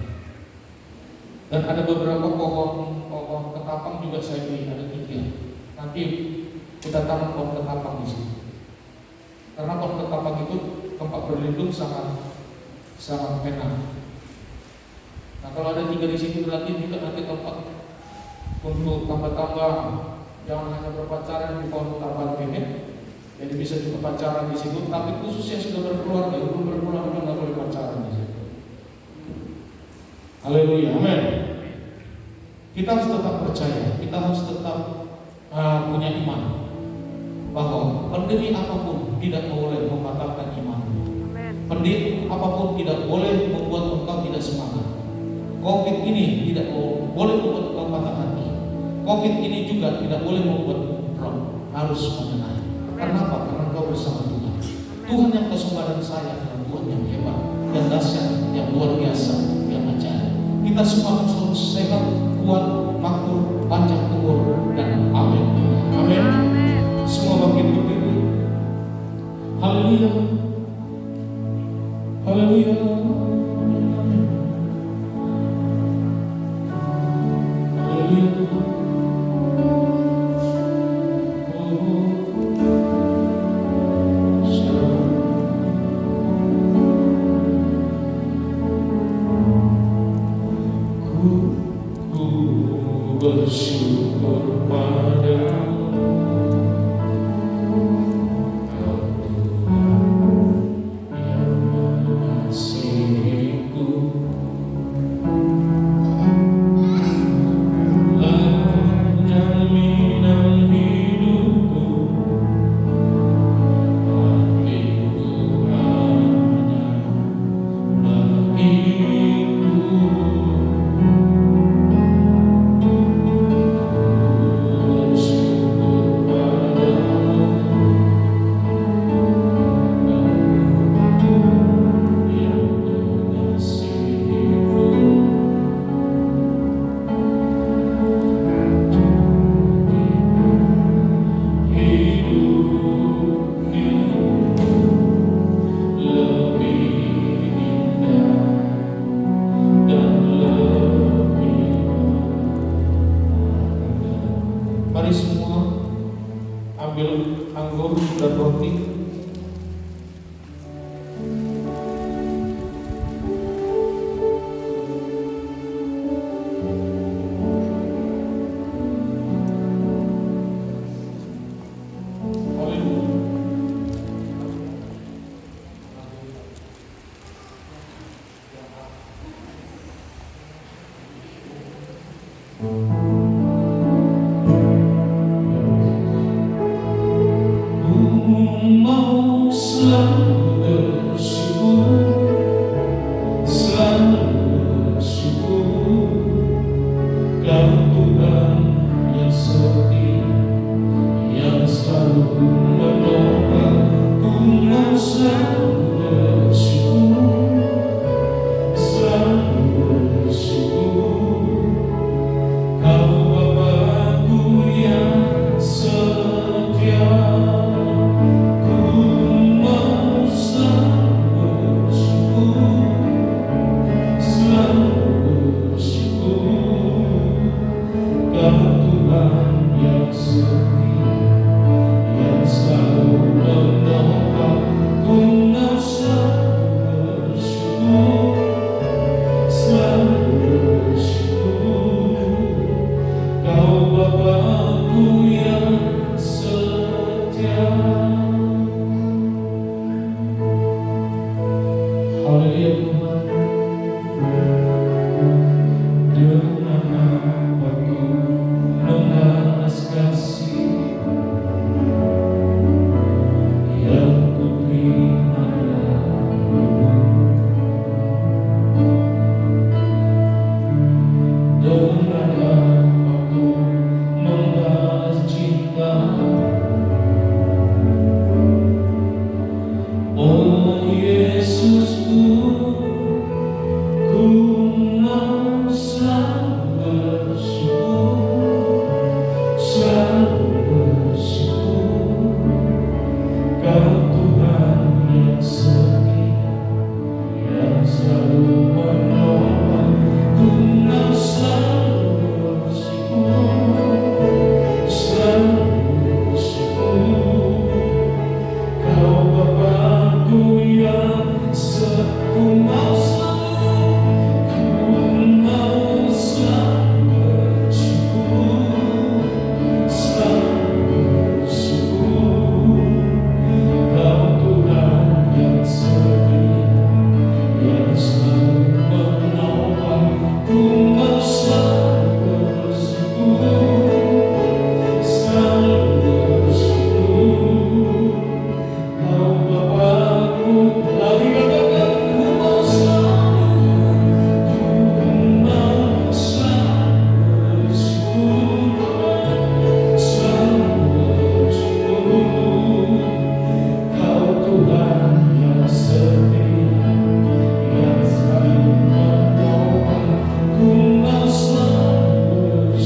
Dan ada beberapa pohon ketapang juga saya beli, ada 3. Nanti kita tanam pohon ketapang di sini. Karena pohon ketapang itu tempat berlindung sangat enak. Nah kalau ada 3 di sini berarti juga nanti tempat untuk tambah-tambah, jangan hanya berpacaran di pohon ketapang ini. Jadi bisa juga pacaran di situ, tapi khusus yang sudah berkeluarga, belum berkeluarga nggak boleh pacaran di situ. Haleluya, amin. Kita harus tetap percaya, kita harus tetap punya iman bahwa pendiri apapun tidak boleh membatalkan iman. Pendiri apapun tidak boleh membuat engkau tidak semangat. Covid ini tidak boleh membuat engkau patah hati. Covid ini juga tidak boleh membuat drop, harus mengenai. Kenapa? Karena kau bersama Tuhan. Tuhan yang kesembahan saya adalah Tuhan yang hebat, yang dahsyat, yang luar biasa, yang ajaib. Kita semua akan selalu sehat, kuat, makmur, panjang umur, dan amin. Amin. Semua bangkit berdiri. Haleluya. Haleluya. Haleluya Tuhan. Bersyukur padamu, Kau Tuhan yang mengasihiku. Jaminan hidupku, hatiku hanya bagiku. Mari semua ambil anggur dan roti. Mau selalu bersyukur, selalu bersyukur. Kau Tuhan yang setia, yang selalu menopang. Ku mau selalu bersyukur, selalu bersyukur. Kau Bapa-Ku yang setia. Haleluya Tuhan. Dengan apa-Ku membalas kasih yang Ku terima darimu. Dengan apa-Ku membalas cinta. Oh Yesusku, ku mau selalu bersyukur, Kau Tuhan yang setia, yang selalu menolong. Ku mau selalu bersyukur, Kau Bapa-Ku yang ku mau selalu bersyukur, Kau Tuhan yang setia, yang selalu menolong. Ku mau selalu bersyukur, Kau Bapa-Ku. Lagi katakan, ku mau selalu bersyukur, Kau Tuhan yang setia, yang selalu menolong. Ku mau selalu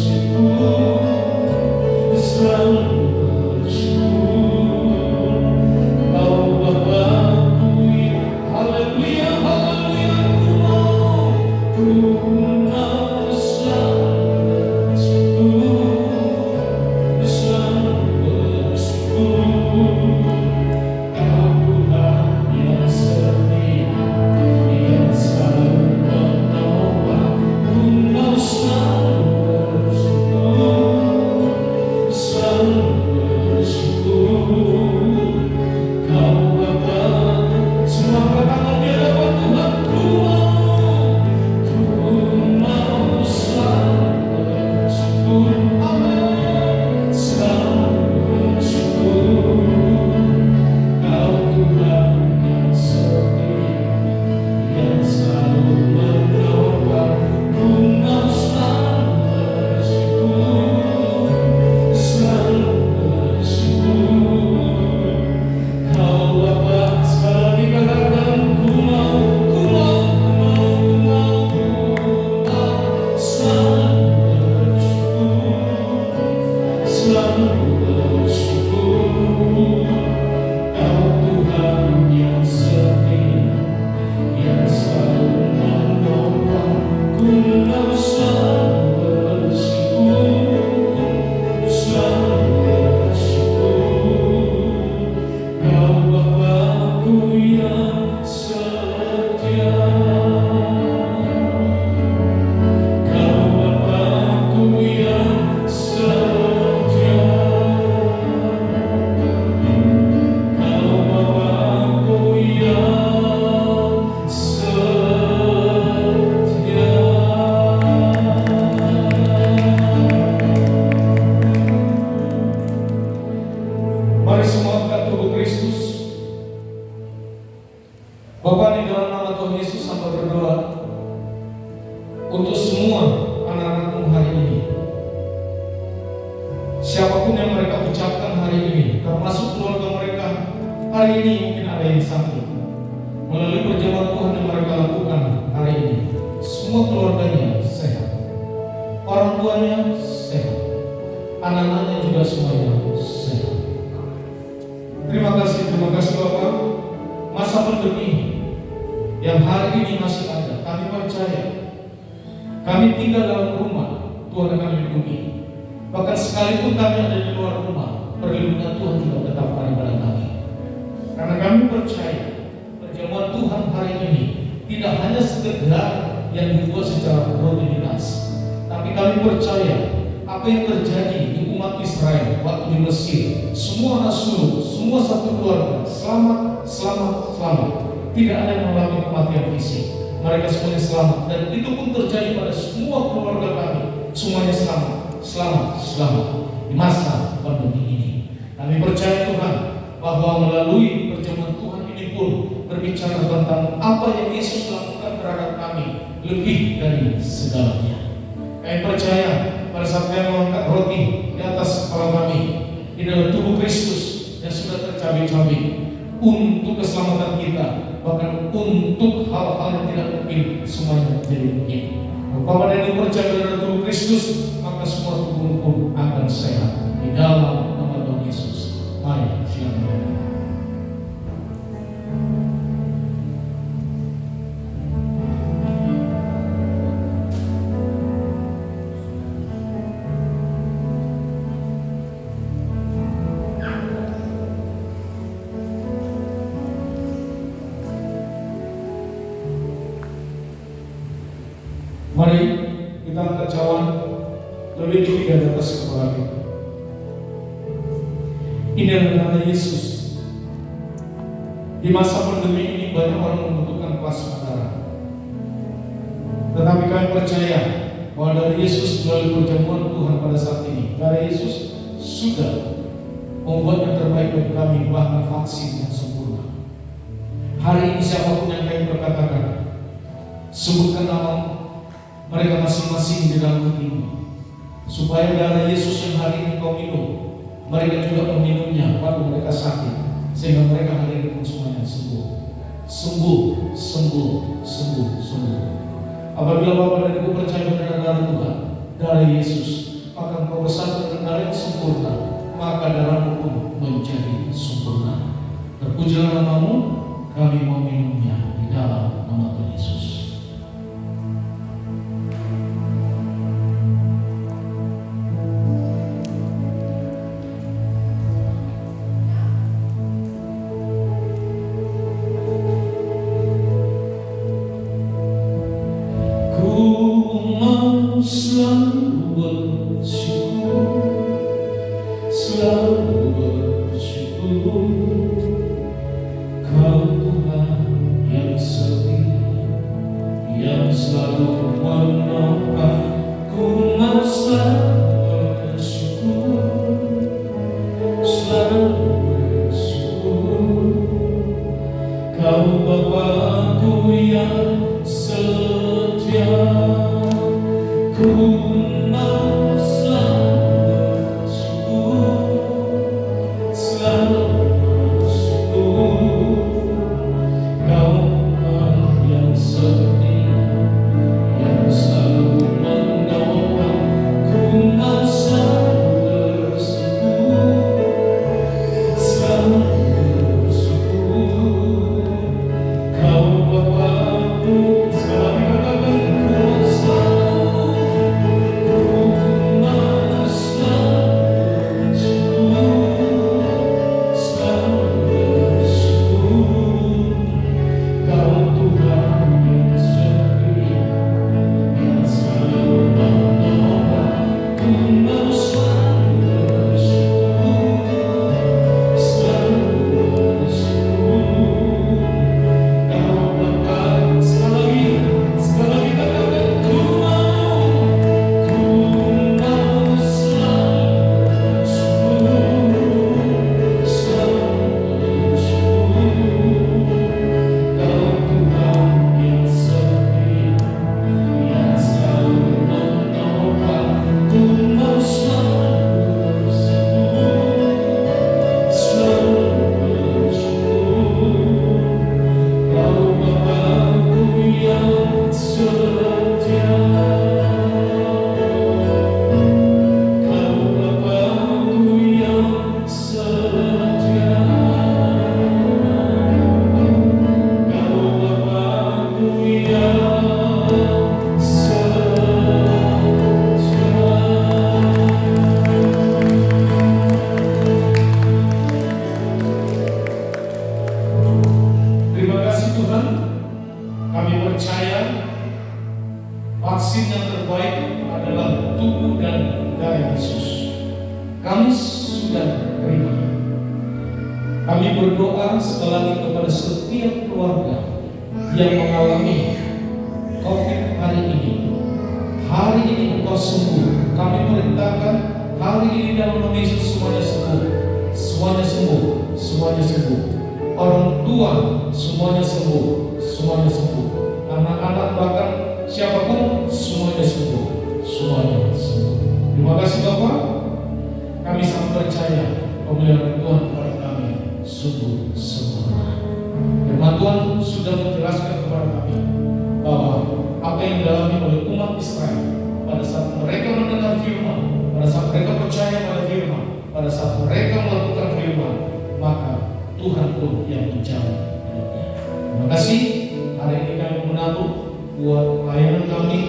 bersyukur, Kau Bapa-Ku. Haleluya, haleluya. Ku mau selalu bersyukur, Kau Tuhan yang setia, yang selalu menolong. Ku mau selalu bersyukur, Kau Bapa-Ku. Semua tangan di hadapan Tuhan. Ku mau selalu bersyukur. Amin. Selalu bersyukur, Kau Tuhan yang setia, yang selalu menolong. Ku mau selalu bersyukur, Kau Bapa. Sekali katakan, ku mau selalu bersyukur, Kau Tuhan yang setia, yang selalu menolong. Ku mau selalu bersyukur, Kau Bapa-Ku yang setia, Kau Bapa-Ku yang setia, Kau Bapa-Ku yang setia. Mari semua angkat tubuh Kristus. Bapa, di dalam nama Tuhan Yesus hamba berdoa untuk semua anak-anak-Mu hari ini. Siapapun yang mereka ucapkan hari ini, termasuk keluarga mereka, hari ini mungkin ada yang sakit. Melalui perjamuan Tuhan yang mereka lakukan hari ini, semua keluarganya sehat, orang tuanya sehat, anak-anaknya juga semuanya sehat. Terima kasih Bapak. Masa pandemi yang hari ini masih ada, kami percaya, kami tinggal dalam rumah, Tuhan akan lindungi. Bahkan sekalipun kami ada di luar rumah, perlindungan Tuhan juga tetap ada pada kami. Karena kami percaya perjamuan Tuhan hari ini tidak hanya sekedar yang dibuat secara rutinitas, tapi kami percaya apa yang terjadi di umat Israel waktu di Mesir, semua anak sulung, semua satu keluarga selamat. tidak ada yang mengalami kematian fisik. Mereka semuanya selamat, dan itu pun terjadi pada semua keluarga kami. Semuanya selamat di masa pandemi ini. Kami percaya Tuhan bahwa melalui perjamuan Tuhan ini pun berbicara tentang apa yang Yesus lakukan terhadap kami lebih dari segalanya. Kami percaya pada saat kami mengangkat roti di atas kepala kami, di dalam tubuh Kristus yang sudah tercabik-cabik untuk keselamatan kita, bahkan untuk hal-hal yang tidak mungkin, semuanya menjadi mungkin. Kalau ada yang percaya dalam tubuh Kristus, maka semua tubuh pun akan sehat di dalam nama Tuhan Yesus. Mari silakan. Mari kita angkat cawan lebih tinggi dari atas kepala kita. Ini adalah nama Yesus. Di masa pandemi ini banyak orang membutuhkan plasma darah. Tetapi kami percaya bahwa dari Yesus melalui perjamuan Tuhan pada saat ini, dari Yesus sudah membuat yang terbaik bagi kami, bahkan vaksin yang sempurna. Hari ini siapapun yang kami berkatakan, sebutkan nama mereka masing-masing di dalam hatimu, supaya darah Yesus yang hari ini kau minum, mereka juga meminumnya waktu mereka sakit, sehingga mereka hari ini pun semuanya sembuh. Apabila Bapak dan Ibu percaya pada darah Tuhan, darah Yesus, maka engkau bersatu dengan darah yang sempurna, maka darahmu pun menjadi sempurna. Terpujilah namamu, kami mau minumnya di dalam nama Tuhan Yesus. Selalu bersyukur, Kau Tuhan yang setia, yang selalu menopang. Ku mau selalu bersyukur, selalu bersyukur, Kau Bapa-Ku yang setia. Ku mau selalu bersyukur, selalu bersyukur, Kau Bapa yang setia, yang selalu menolong. Ku mau selalu bersyukur, selalu bersyukur, Kau Bapa-Ku. Sekali katakan, ku vaksin yang terbaik adalah tubuh dan darah Yesus. Kami sudah terima. Kami berdoa sekali lagi kepada setiap keluarga yang mengalami COVID hari ini. Hari ini Engkau sembuh. Kami perintahkan hari ini dalam nama Yesus semuanya sembuh. Semuanya sembuh. Semuanya sembuh. Orang tua semuanya sembuh. Semuanya sembuh. Anak-anak bahkan siapapun semuanya sembuh. Semuanya sembuh. Terima kasih Bapak. Kami sangat percaya pemeliharaan Tuhan kepada kami sungguh sempurna. Firman Tuhan sudah menjelaskan kepada kami bahwa apa yang dialami oleh umat Israel pada saat mereka mendengar firman, pada saat mereka percaya pada firman, pada saat mereka melakukan firman, maka Tuhan pun yang menjawab hidupnya. Terima kasih. Hari ini kami menabung buat pelayanan kami,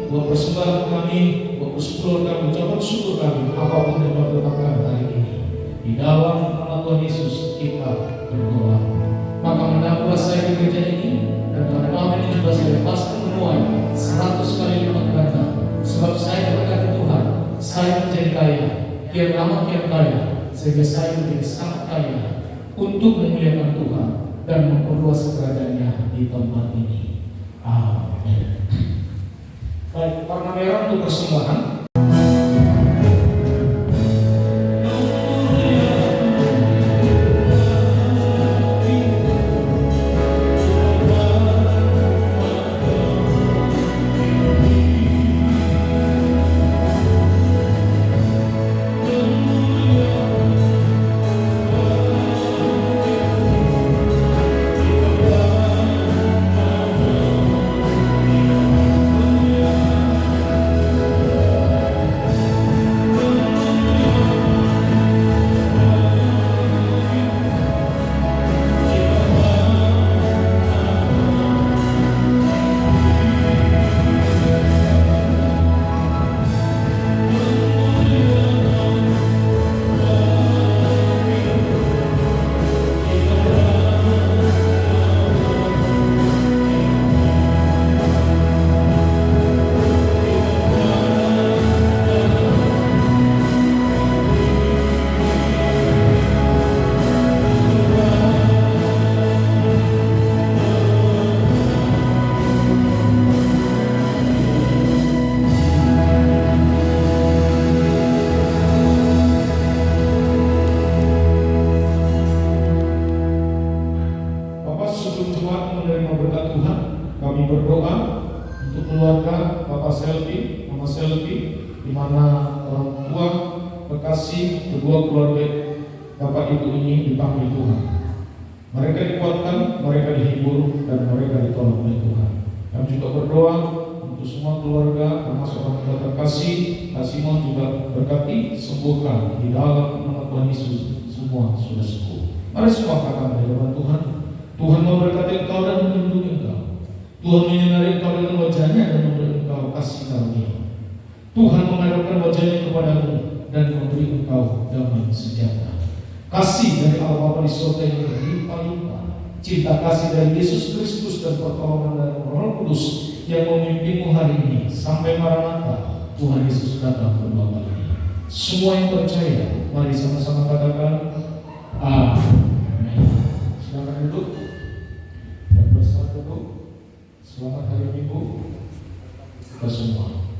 buat persembahan kami, buat persepuluhan kami, ucapan syukur kami, apapun yang Tuhan tetapkan hari ini. Di dalam nama Tuhan Yesus kita berdoa. Maka menambah saya di gereja ini, dan pada malam ini juga saya lepaskan menuai 100 kali lipat ganda. Sebab saya berkata Tuhan, saya menjadi kaya, kian lama kian kaya, sehingga saya menjadi sangat kaya untuk memuliakan Tuhan dan memperluas kerajaan-Nya di tempat ini. Amin. Baik, warna merah untuk persembahan. Kedua keluarga Bapak Ibu ini dipanggil Tuhan. Mereka dikuatkan, mereka dihibur, dan mereka ditolong oleh Tuhan. Kami juga berdoa untuk semua keluarga, termasuk orang tua terkasih, Simon juga berkati, sembuhkan di dalam nama Tuhan Yesus. Semua sudah sembuh. Mari semua katakan di hadapan Tuhan. Tuhan memberkati engkau dan melindungi engkau. Tuhan menyinari engkau dengan wajahnya dan memberi engkau kasih karunia. Tuhan menghadapkan wajahnya kepadamu dan memberi engkau damai sejahtera. Kasih dari Allah Bapa di surga yang berlimpah-limpah, cinta kasih dari Yesus Kristus dan pertolongan dari Roh Kudus yang memimpinmu hari ini sampai Maranatha Tuhan Yesus datang kedua kali. Semua yang percaya, mari sama-sama katakan amin. Silakan duduk dan bersatu. Selamat hari Minggu kita semua.